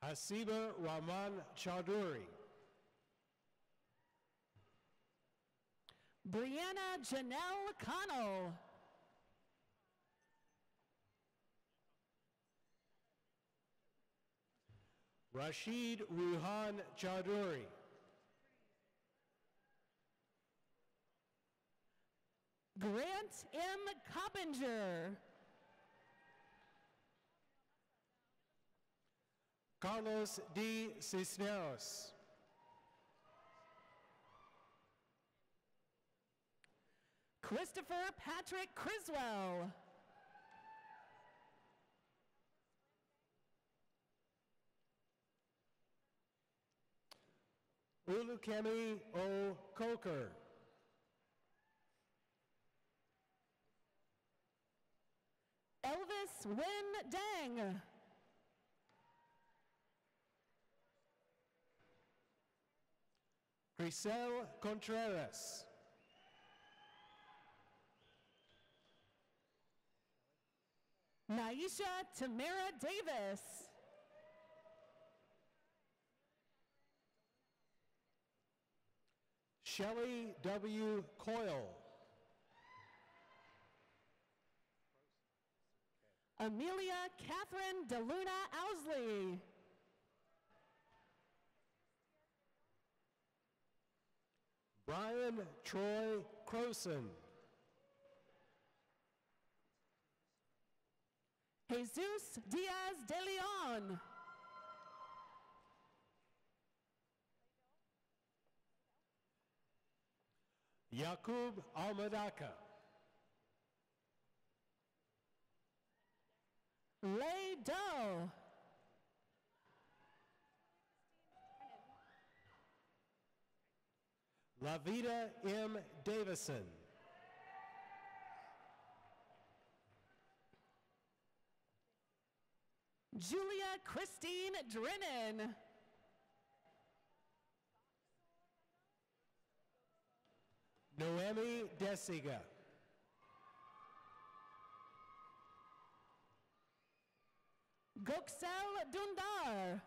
Hasiba Rahman Chaudhuri. Brianna Janelle Connell. Rashid Ruhan Chaudhuri. Grant M. Coppinger. Carlos D. Cisneros. Christopher Patrick Criswell. Ulukemi O. Coker. Elvis Win Dang. Grisel Contreras. Naisha Tamara Davis. Shelley W. Coyle. Amelia Catherine DeLuna Owsley. Brian Troy Croson. Jesus Diaz de Leon. Yakub Almadaka. Lay Doe. Lavita M. Davison. Julia Christine Drennan. Noemi Desiga. Goksel Dundar.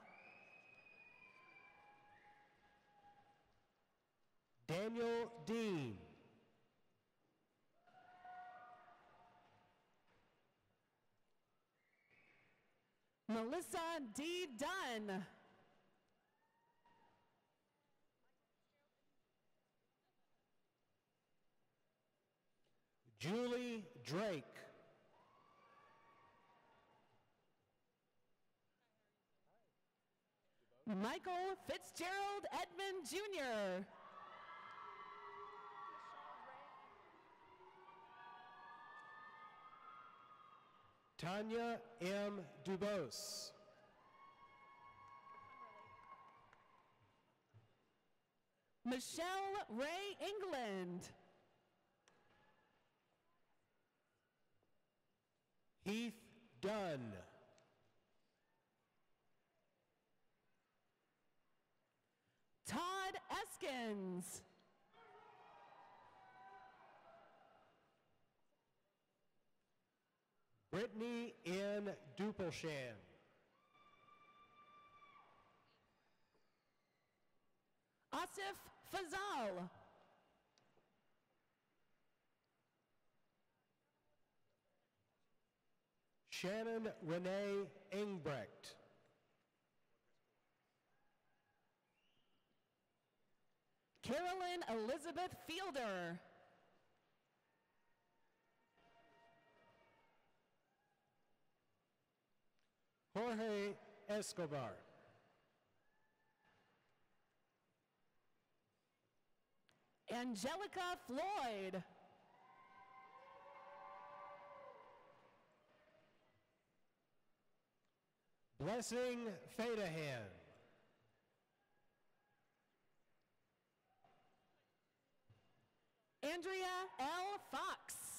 Daniel Dean. Melissa D. Dunn. Julie Drake. Michael Fitzgerald Edmond Jr. Tanya M. Dubose. Michelle Ray England. Heath Dunn. Todd Eskins. Brittany N. Dupelshan. Asif Fazal. Shannon Renee Engbrecht. Carolyn Elizabeth Fielder. Jorge Escobar. Angelica Floyd. Blessing Fadahan. Andrea L. Fox.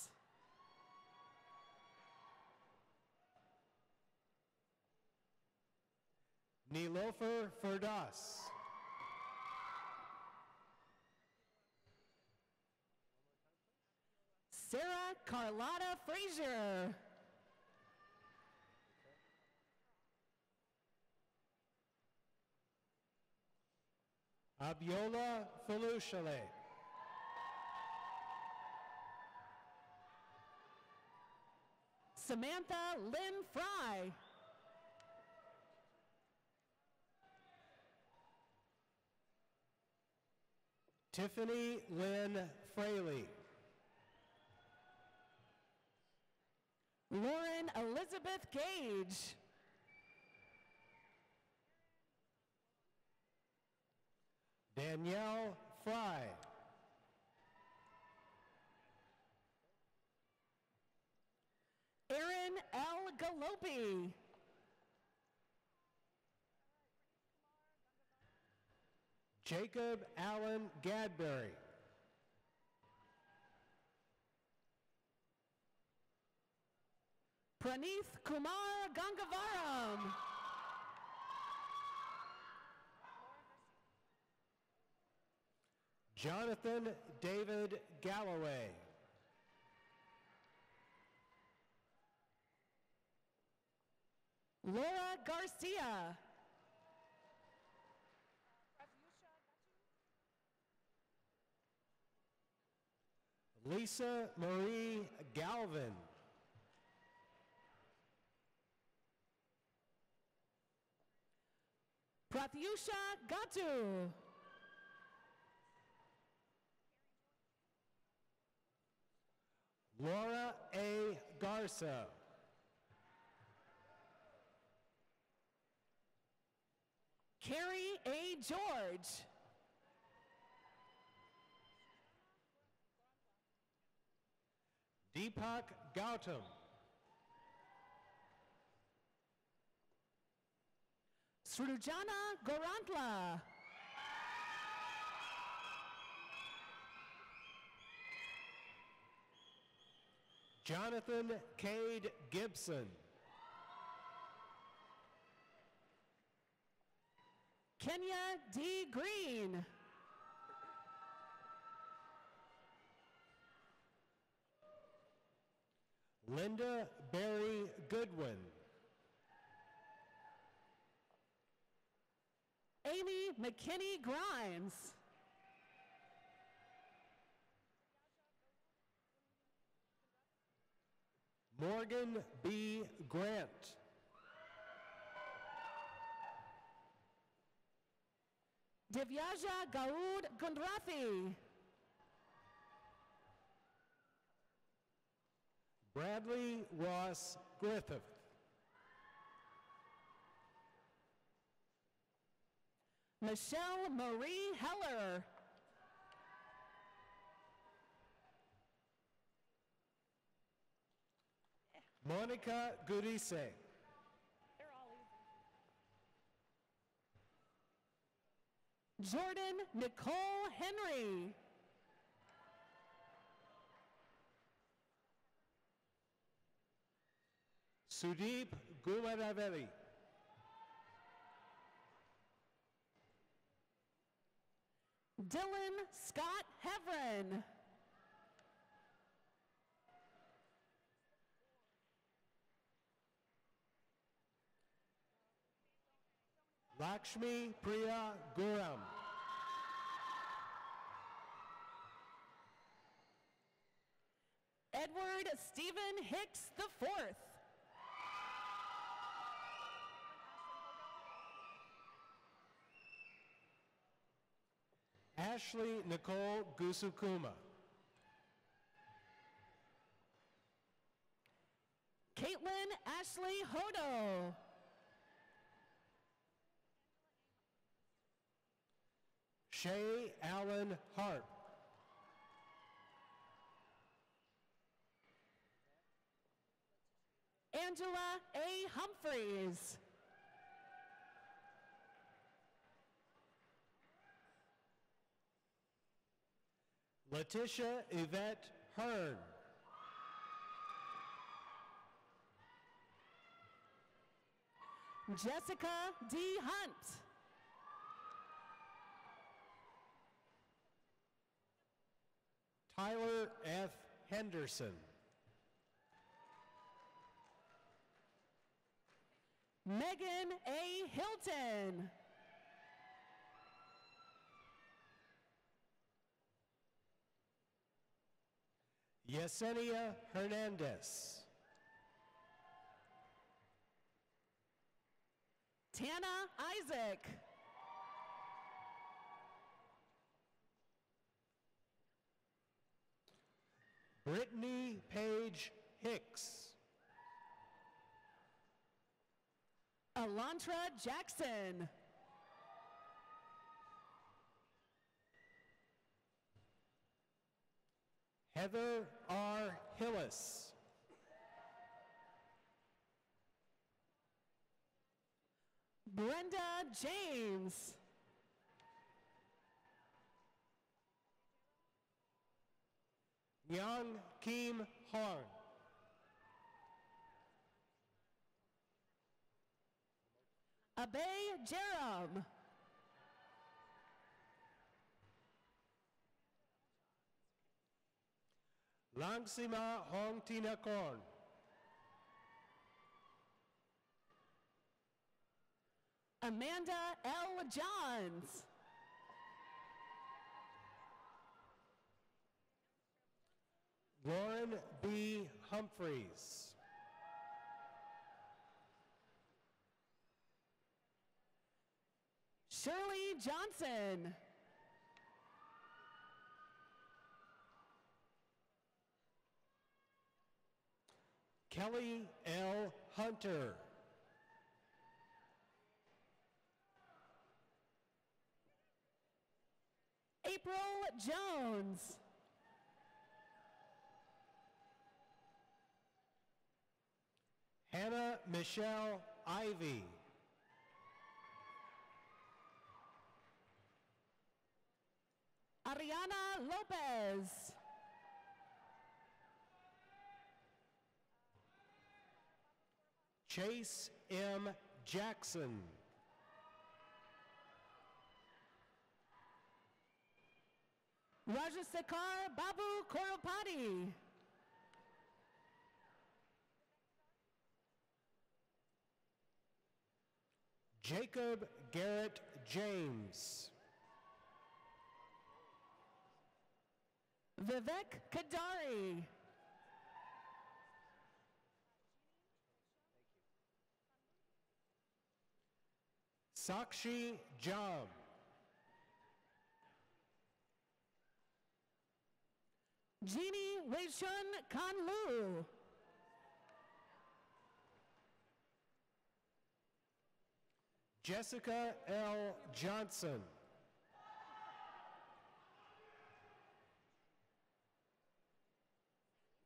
Nilofer Ferdas. Sarah Carlotta Frazier. Abiola Felushale. Samantha Lynn Fry. Tiffany Lynn Fraley. Lauren Elizabeth Gage. Danielle Fry. Aaron L. Galopi. Jacob Allen Gadberry. Praneeth Kumar Gangavaram. Jonathan David Galloway. Laura Garcia. Lisa Marie Galvin. Pratyusha Gatu. Laura A. Garza. Carrie A. George. Deepak Gautam. Srujana Gorantla. Jonathan Cade Gibson. Kenya D. Green. Linda Berry Goodwin. Amy McKinney Grimes. Morgan B. Grant. Divyaja Gaud Gundrathi. Bradley Ross Griffith. Michelle Marie Heller. Monica Gurise. Jordan Nicole Henry. Sudeep Gumaravelli. Dylan Scott Heverin. Lakshmi Priya Guram. Edward Stephen Hicks IV. Ashley Nicole Gusukuma. Caitlin Ashley Hodo. Shay Allen Hart. Angela A. Humphreys. Letitia Yvette Hearn. Jessica D. Hunt. Tyler F. Henderson. Megan A. Hilton. Yesenia Hernandez. Tana Isaac. Brittany Page Hicks. Alondra Jackson. Heather R. Hillis. Brenda James. Young Kim Horn. Abay Jerem. Langsima Hongtinakorn. Amanda L. Johns. Lauren B. Humphreys. Shirley Johnson. Kelly L. Hunter. April Jones. Hannah Michelle Ivy. Ariana Lopez. Chase M. Jackson. Rajasekhar Babu Koropati. Jacob Garrett James. Vivek Kadari. Sakshi Jam. Jeannie Weishun Kanlu. Jessica L. Johnson.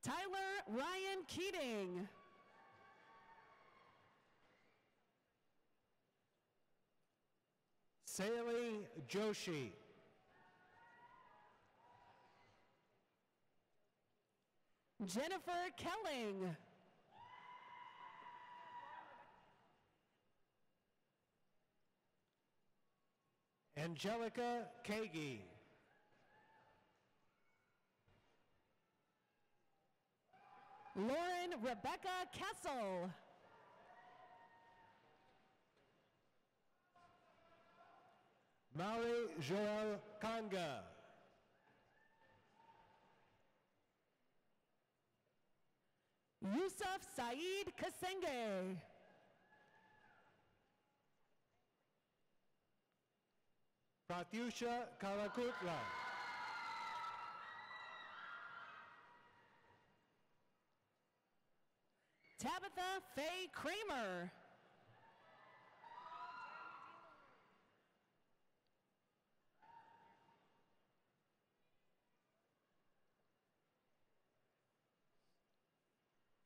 Tyler Ryan Keating. Saili Joshi. Jennifer Kelling. Angelica Kagi. Lauren Rebecca Kessel. Maui Joel Kanga. Yusuf Saeed Kasenge. Pratyusha Kalakutla. Tabitha Faye Kramer.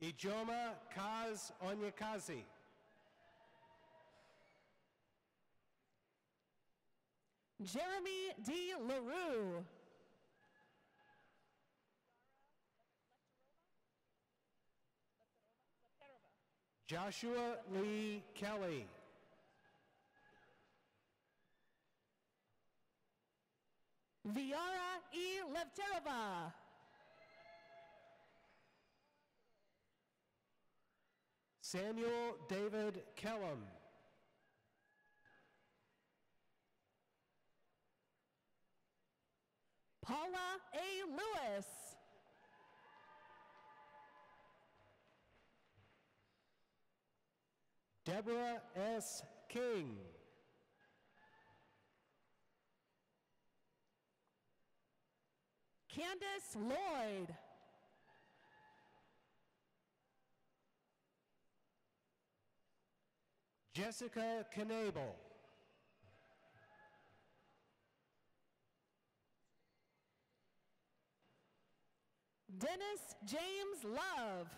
Ijoma Kaz Onyekazi. Jeremy D. LaRue. Joshua Lee Kelly. Viara E. Levterova. Samuel David Kellum. Paula A. Lewis. Deborah S. King. Candace Lloyd. Jessica Knable. Dennis James Love.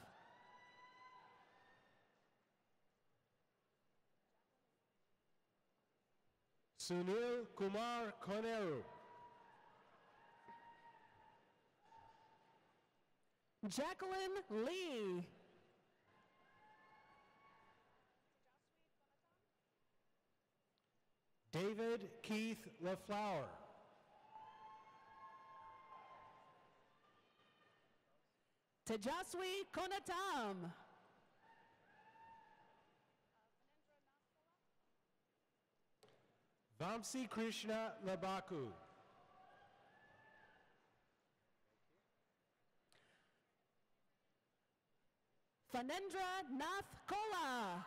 Sunil Kumar Koneru. Jacqueline Lee. David Keith LaFlower. Tejaswi Konatam. Vamsi Krishna Labaku. Fanendra Nath Kola.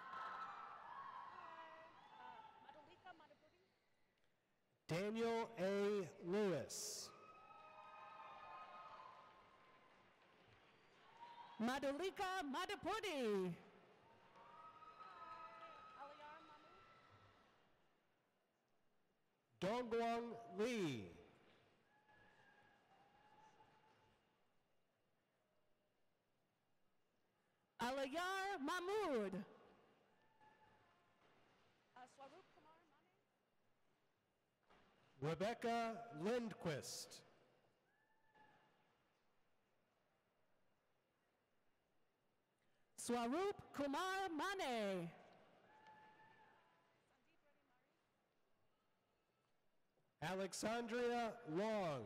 Daniel A. Lewis. Madhulika Madhupudi. Dongguang Lee. Alayar Mahmood. Rebecca Lindquist. Swaroop Kumar Mane. Alexandria Long.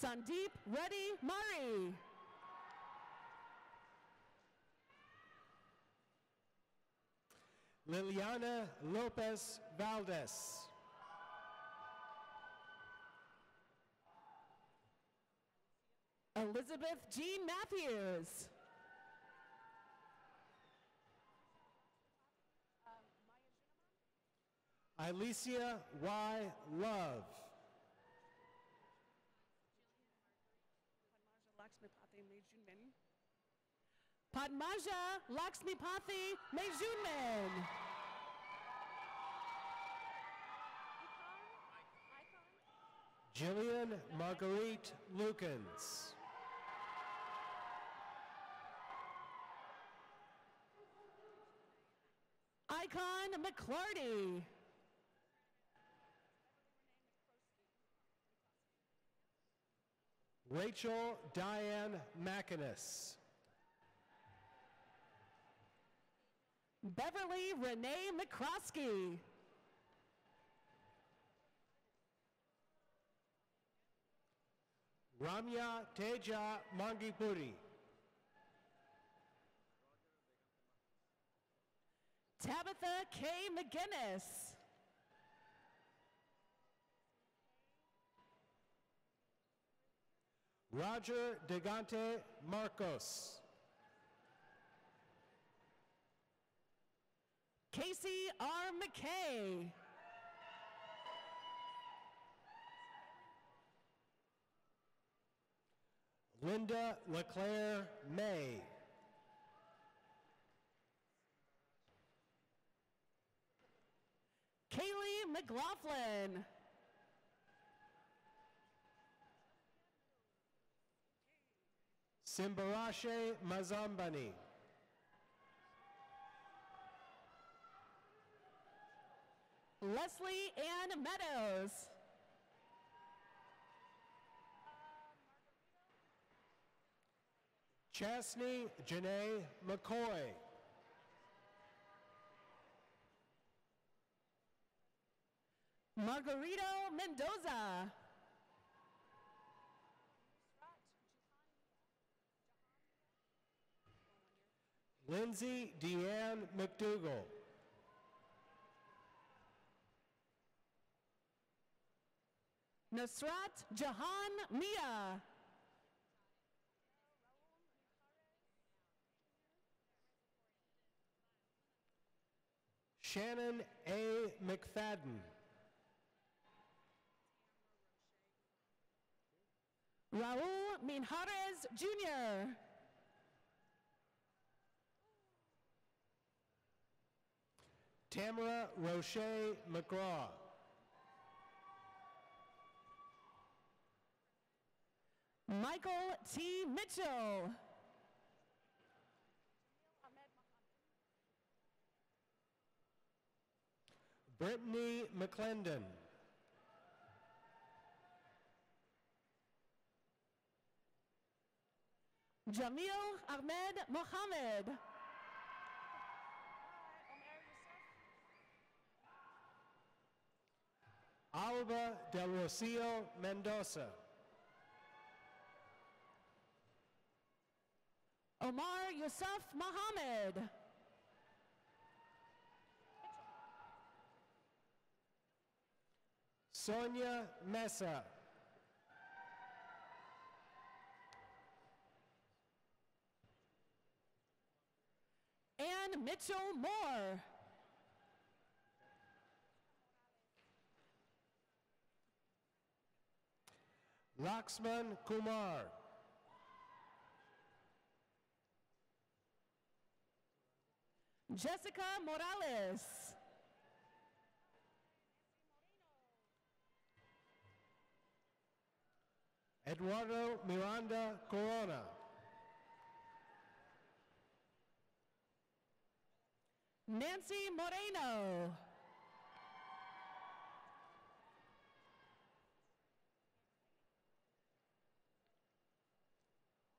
Sandeep Reddy Murray. Liliana Lopez Valdez. Elizabeth Jean Matthews. Alicia Y. Love. Padmaja Lakshmipathy Mejunman. Jillian Marguerite Lukens. Icon McClarty. Rachel Diane Macinus. Beverly Renee McCroskey. Ramya Teja Mangipuri. Tabitha K. McGinnis. Roger Degante Marcos. Casey R. McKay. Linda LeClaire May. Kaylee McLaughlin. Simbarashe Mazambani. Leslie Ann Meadows. Chastney Janae McCoy. Margarito Mendoza. Lindsay Deanne McDougall. Nusrat Jahan Mia. Shannon A. McFadden. Raul Minjarez Jr. Tamara Roche McGraw. Michael T. Mitchell. Brittany McClendon. Jamil Ahmed Mohammed. Alba Del Rocio Mendoza. Omar Yusuf Mohammed. Sonia Mesa. Ann Mitchell Moore. Laxman Kumar. Jessica Morales. Eduardo Miranda Corona. Nancy Moreno.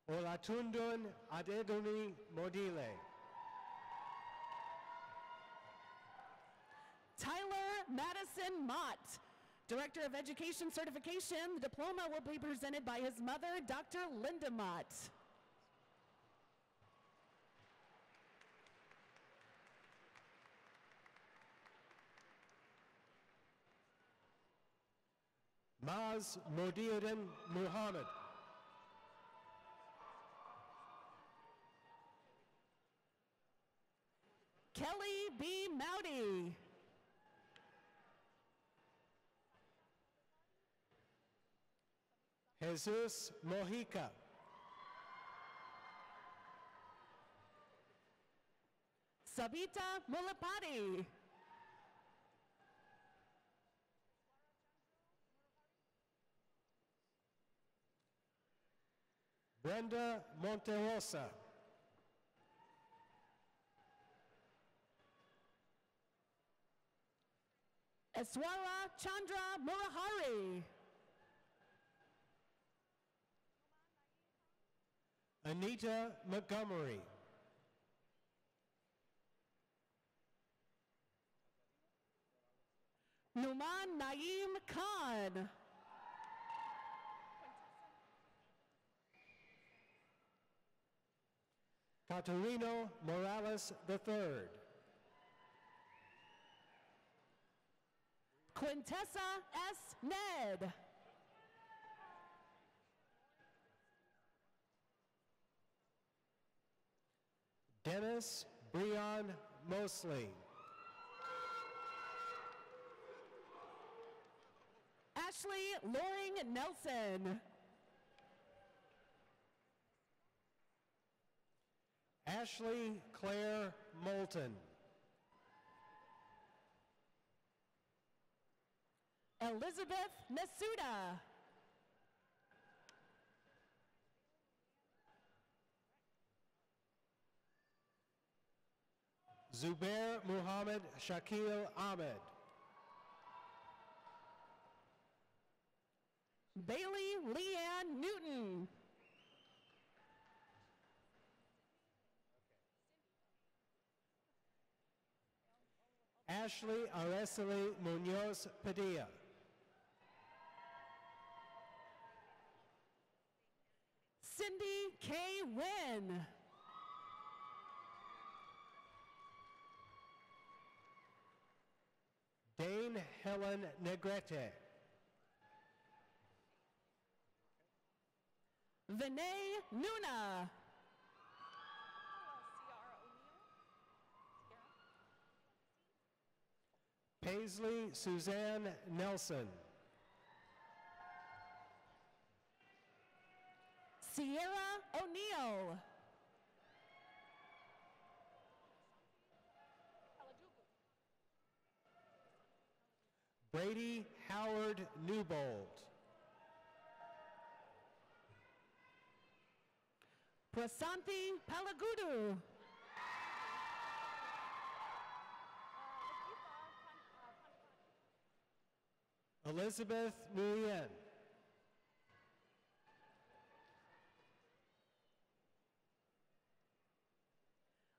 Olatundun Adeduni Modile. Tyler Madison Mott, Director of Education Certification. The diploma will be presented by his mother, Dr. Linda Mott. Maz Modiuddin Muhammad. Kelly B. Mowdy. Jesus Mojica. Sabita Mulapati. Brenda Monterosa. Eswara Chandra Murahari. Anita Montgomery. Numan Naeem Khan. Caterino Morales III. Quintessa S. Ned. Dennis Breon Mosley. Ashley Loring Nelson. Ashley Claire Moulton. Elizabeth Nasuda. Zubair Muhammad Shakil Ahmed. Bailey Leanne Newton. Ashley Araceli Munoz Padilla. Cindy K. Wynn. Dane Helen Negrete. Vinay Nuna. Paisley Suzanne Nelson. Sierra O'Neill. Brady Howard Newbold. Prasanthi Palagudu. Elizabeth Nguyen.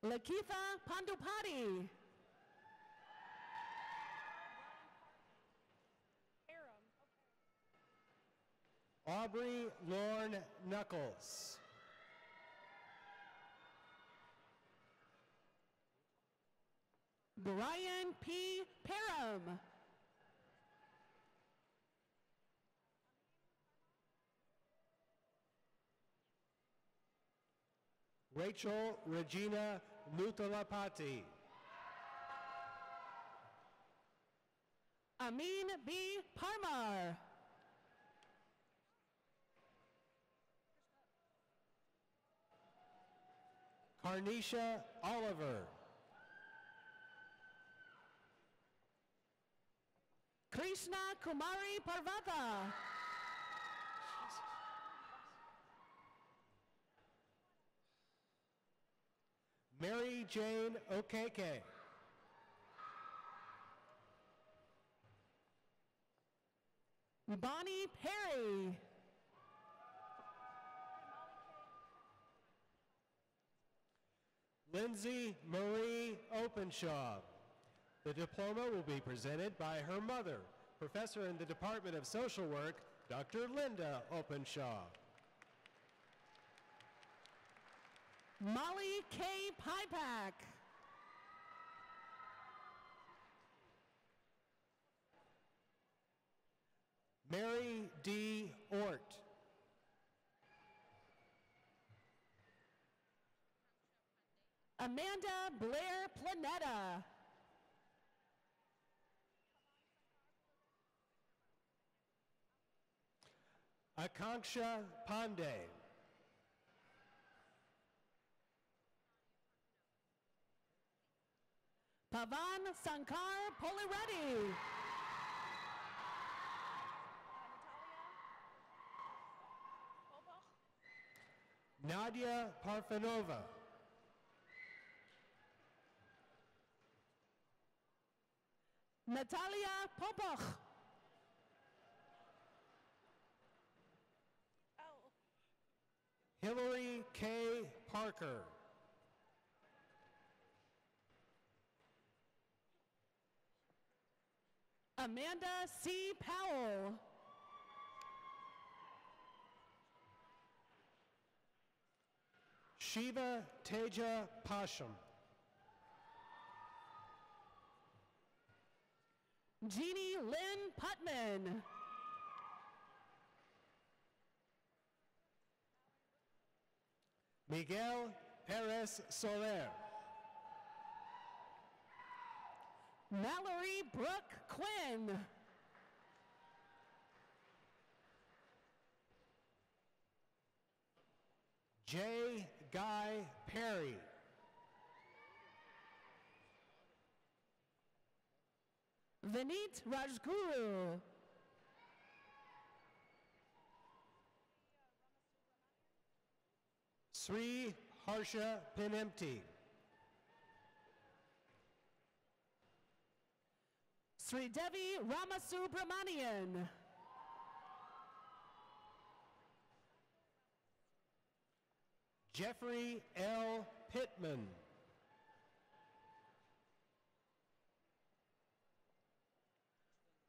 Lakitha Pandupati. Aubrey Lorne Knuckles. Brian P. Parham. Rachel Regina Nutalapati. Amin B. Parmar. Carnisha Oliver. Krishna Kumari Parvata. Mary Jane Okeke. Bonnie Perry. Lindsay Marie Openshaw. The diploma will be presented by her mother, professor in the Department of Social Work, Dr. Linda Openshaw. Molly K. Pypak. Mary D. Ort. Amanda Blair Planetta. Akanksha Pandey. Pavan Sankar Polireddy. Nadia Parfanova. Natalia Popach. Hillary K. Parker. Amanda C. Powell. Shiva Teja Pasham. Jeannie Lynn Putman. Miguel Perez Soler. Mallory Brooke Quinn. J. Guy Perry. Vineet Rajguru. Sri Harsha Penempty. Sri Devi Ramasubramanian. Jeffrey L. Pittman.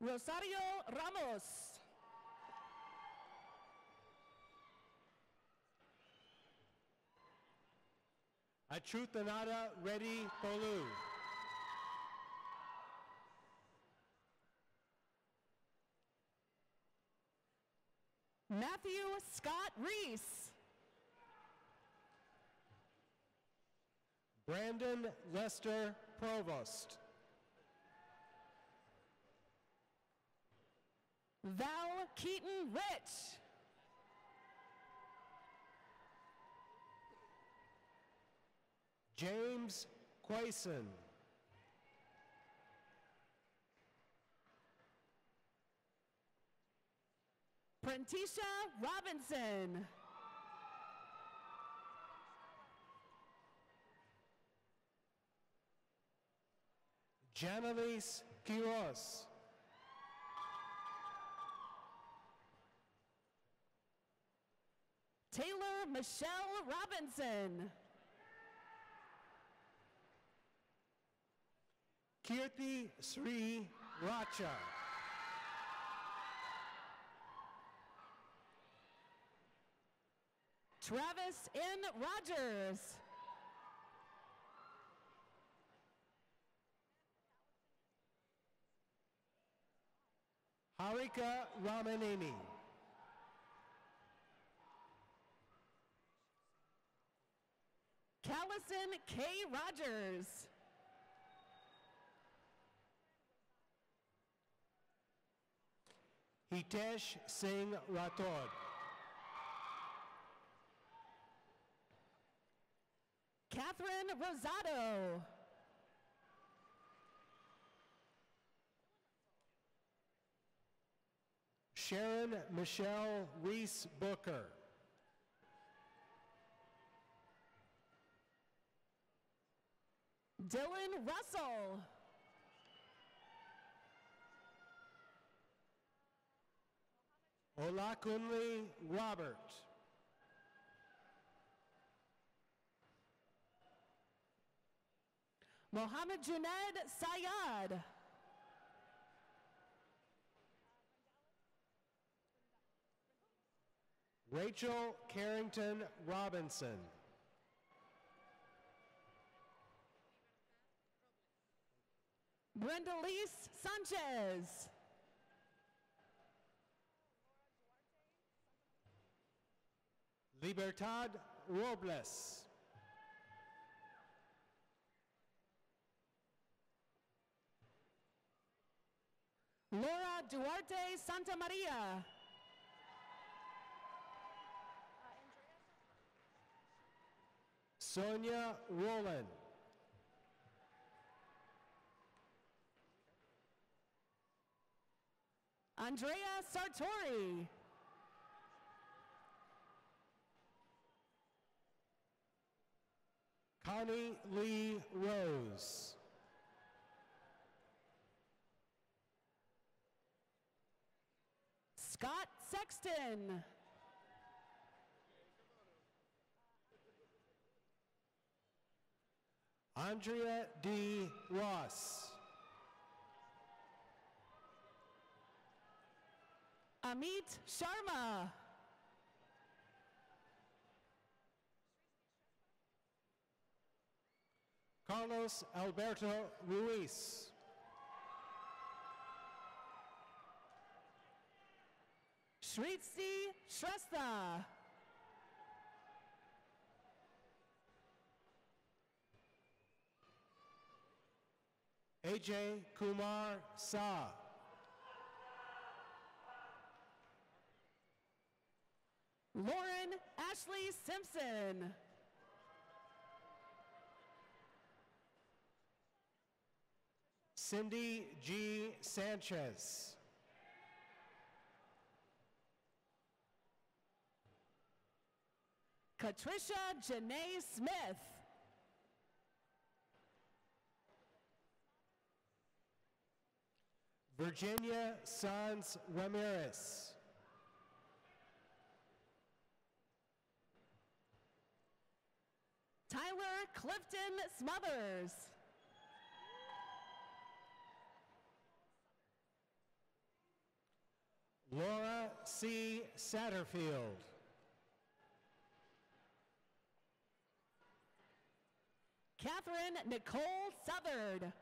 Rosario Ramos. Achuthanada Reddy Bolu. Matthew Scott Reese. Brandon Lester Provost. Val Keaton Rich. James Quayson. Prentisha Robinson. Janelise Quiroz. Taylor Michelle Robinson. Kirti Sri Racha. Travis N. Rogers. Harika Ramaneni. Callison K. Rogers. Hitesh Singh Rathod. Catherine Rosado. Sharon Michelle Reese Booker. Dylan Russell. Olakunle Robert. Mohammed Junaid Sayad. Rachel Carrington Robinson. Brendalise Sanchez. Libertad Robles. Laura Duarte Santa Maria. Sonia Rowland. Andrea Sartori. Connie Lee Rose. Scott Sexton. Andrea D. Ross. Amit Sharma. Carlos Alberto Ruiz. Shritsi Shrestha. AJ Kumar Sa. Lauren Ashley Simpson. Cindy G. Sanchez. Katricia Janae Smith. Virginia Sanz Ramirez. Tyler Clifton Smothers. Laura C. Satterfield. Catherine Nicole Southard.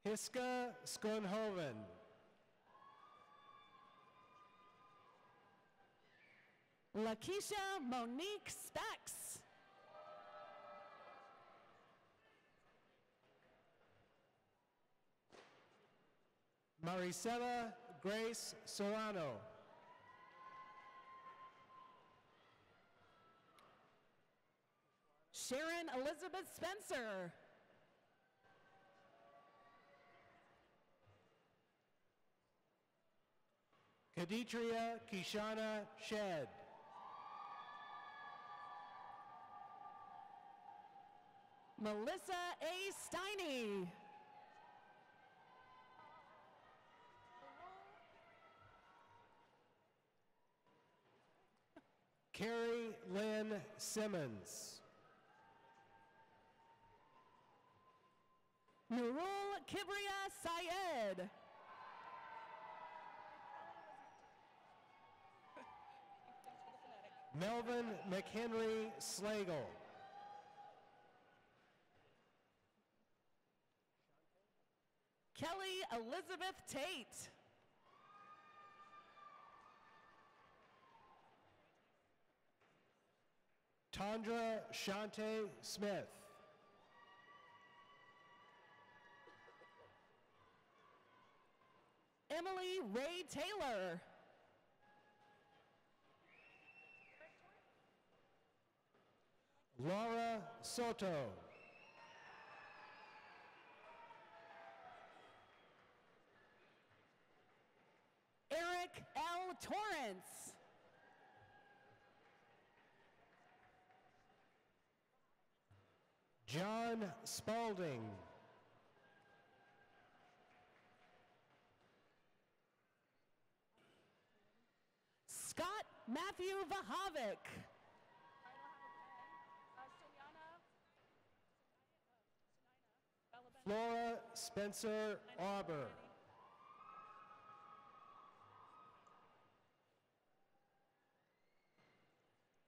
Hiska Skonhoven. Lakeisha Monique Specs. Maricela Grace Solano. Sharon Elizabeth Spencer. Kaditria Kishana Shed. Melissa A. Steiny. Carrie Lynn Simmons. Nurul Kibria Syed. Melvin McHenry Slagle. Kelly Elizabeth Tate. Tondra Shante Smith. Emily Ray Taylor. Laura Soto. Eric L. Torrance. John Spalding. Scott Matthew Vahovic. Flora Spencer Arbor.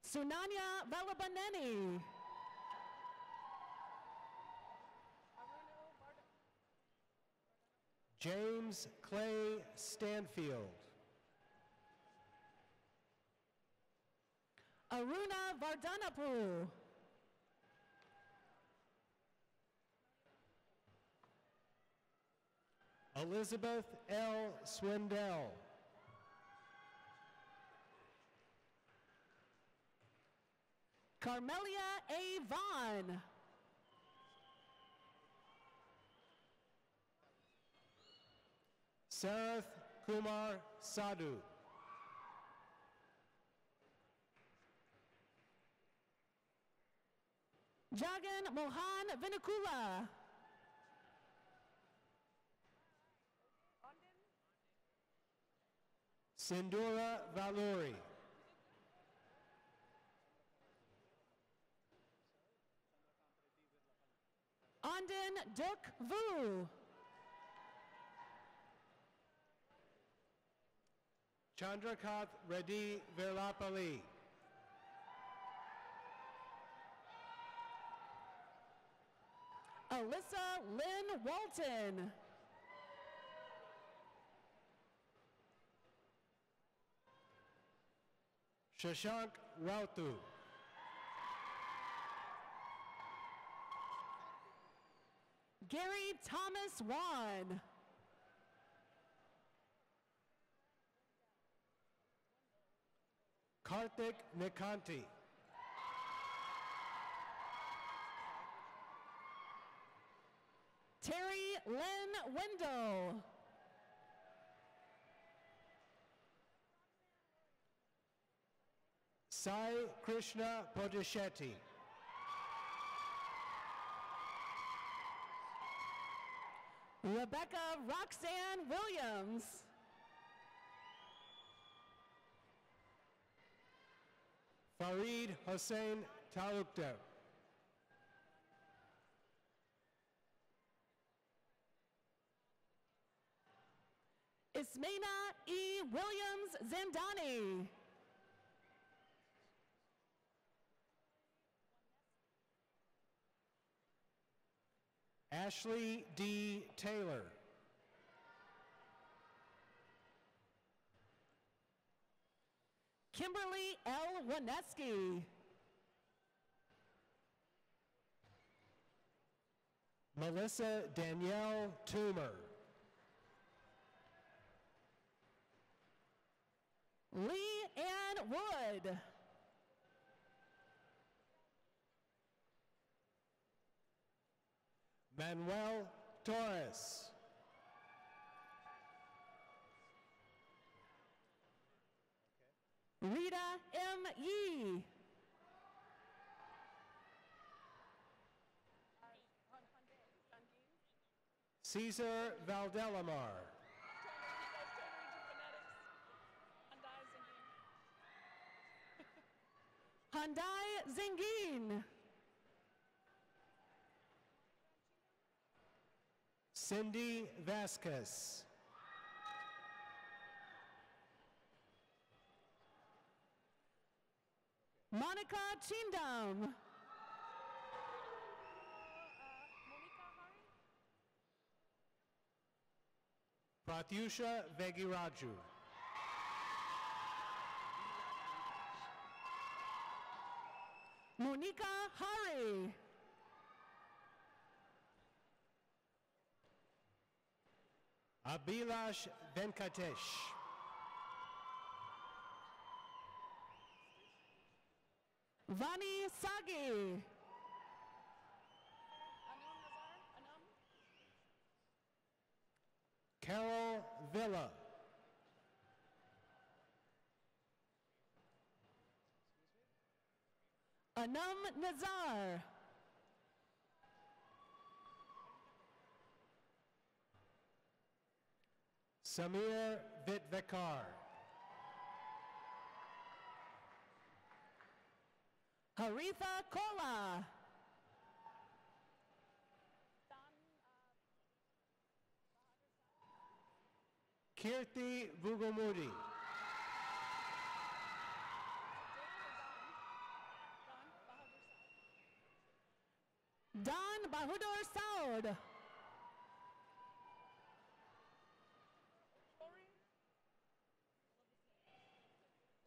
Sunanya Valabaneni. James Clay Stanfield. Aruna Vardanapu. Elizabeth L. Swindell. Carmelia A. Vaughn. Sarath Kumar Sadhu. Jagan Mohan Vinakula. Sindura Valuri. Andin Duk Vu. Chandrakath Reddy Verlapalli. Alyssa Lynn Walton. Shashank Rautu. Gary Thomas Wan. Karthik Nikanti. Terry Lynn Wendell. Sai Krishna Podeshetty. Rebecca Roxanne Williams. Farid Hossein Talukder. Ismaina E. Williams Zandani. Ashley D. Taylor. Kimberly L. Waneski. Melissa Danielle Toomer. Lee Ann Wood. Manuel Torres. Rita M. Yee. Caesar Valdelamar. Hyundai Zingin. Cindy Vasquez. Monica Chindam. Pratyusha Vegiraju. Monica Hari. Abhilash Venkatesh. Vani Sagi. Carol Villa. Anam Nazar. Samir Vitvekar. Haritha Kola. Kirti Vugomudi. Don Bahadur Saud.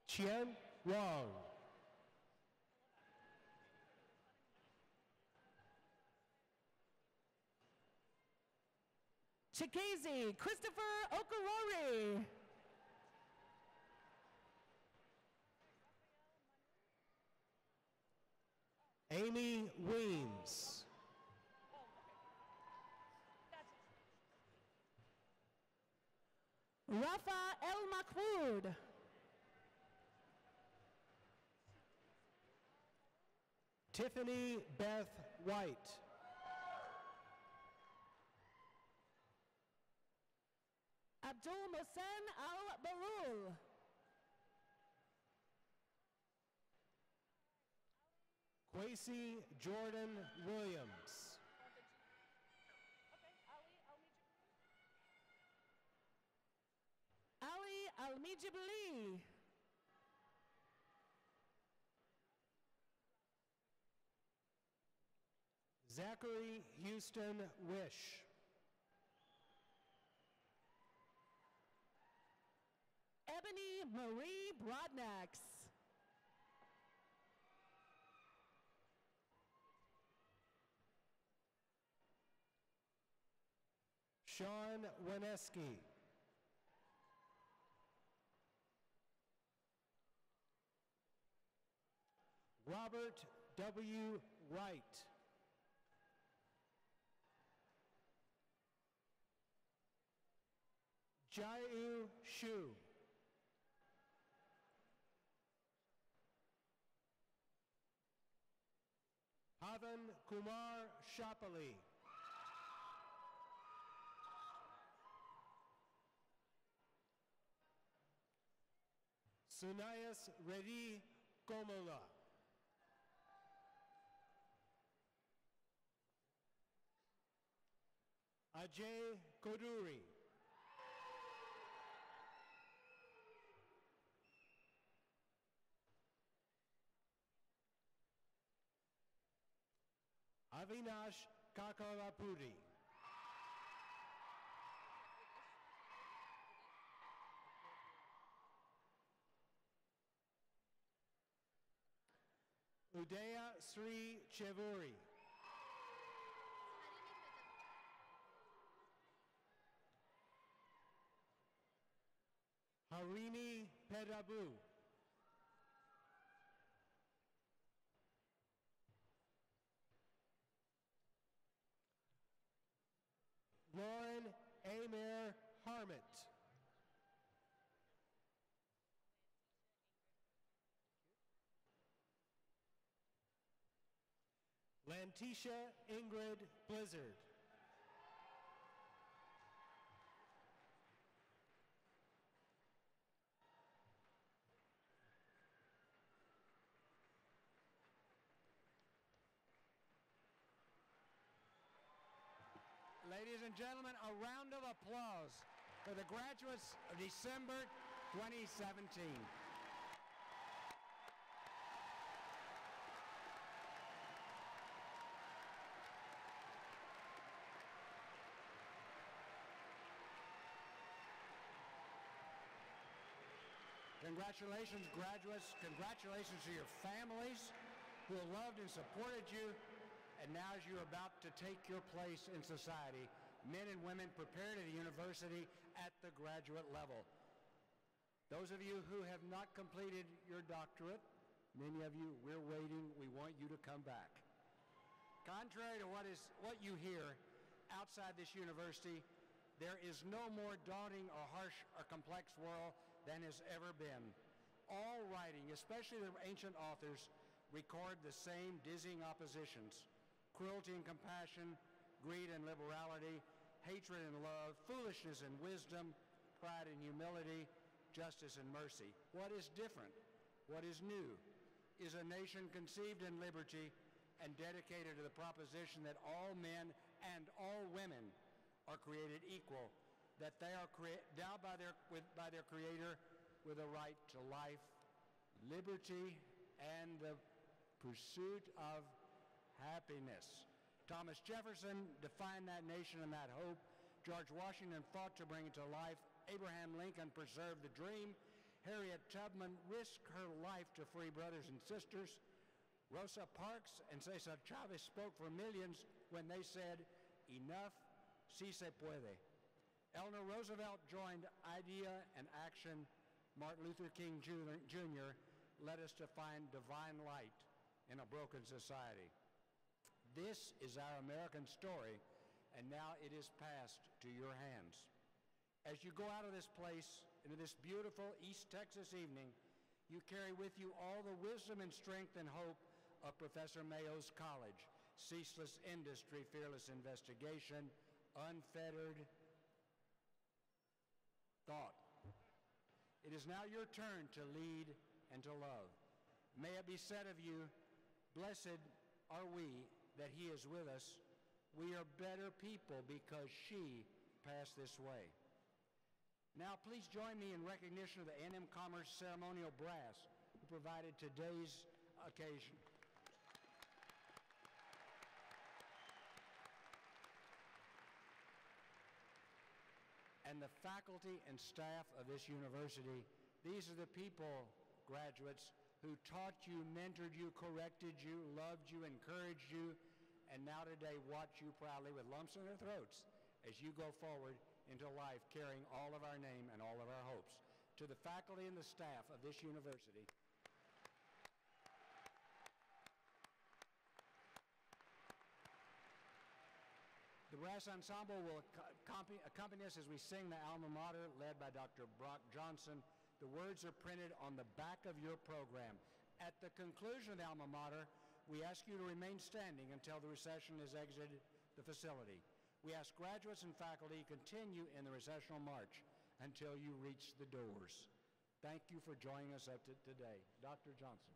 Qian Wang. Chikezi Christopher Okorori. Amy Weems. Rafa El Makwood. Tiffany Beth White. Abdul Mohsen Al Balul. Quasi Jordan Williams. Ali Almijibli. Zachary Houston Wish. Ebony Marie Brodnax. Sean Wineski. Robert W. Wright. Jaiu Shu. Havan Kumar Shapali. Sunayas Reddy Komola. Ajay Koduri. Avinash Kakalapudi. Udaya Sri Chevuri. Harini Pedabu. Lauren Amir Harmit. Lantisha Ingrid Blizzard. Ladies and gentlemen, a round of applause for the graduates of December 2017. Congratulations, graduates. Congratulations to your families who have loved and supported you. And now as you're about to take your place in society, men and women prepared at a university at the graduate level. Those of you who have not completed your doctorate, many of you, we're waiting. We want you to come back. Contrary to what you hear outside this university, there is no more daunting or harsh or complex world than has ever been. All writing, especially the ancient authors, record the same dizzying oppositions: cruelty and compassion, greed and liberality, hatred and love, foolishness and wisdom, pride and humility, justice and mercy. What is different, what is new, is a nation conceived in liberty and dedicated to the proposition that all men and all women are created equal that they are endowed by their Creator with a right to life, liberty, and the pursuit of happiness. Thomas Jefferson defined that nation and that hope. George Washington fought to bring it to life. Abraham Lincoln preserved the dream. Harriet Tubman risked her life to free brothers and sisters. Rosa Parks and Cesar Chavez spoke for millions when they said, "Enough, si se puede." Eleanor Roosevelt joined idea and action. Martin Luther King Jr. led us to find divine light in a broken society. This is our American story, and now it is passed to your hands. As you go out of this place into this beautiful East Texas evening, you carry with you all the wisdom and strength and hope of Professor Mayo's college: ceaseless industry, fearless investigation, unfettered thought. It is now your turn to lead and to love. May it be said of you, blessed are we that he is with us. We are better people because she passed this way. Now please join me in recognition of the A&M Commerce Ceremonial Brass who provided today's occasion. And the faculty and staff of this university. These are the people, graduates, who taught you, mentored you, corrected you, loved you, encouraged you, and now today watch you proudly with lumps in their throats as you go forward into life carrying all of our name and all of our hopes. To the faculty and the staff of this university, the brass ensemble will accompany us as we sing the alma mater led by Dr. Brock Johnson. The words are printed on the back of your program. At the conclusion of the alma mater, we ask you to remain standing until the recession has exited the facility. We ask graduates and faculty to continue in the recessional march until you reach the doors. Thank you for joining us today. Dr. Johnson.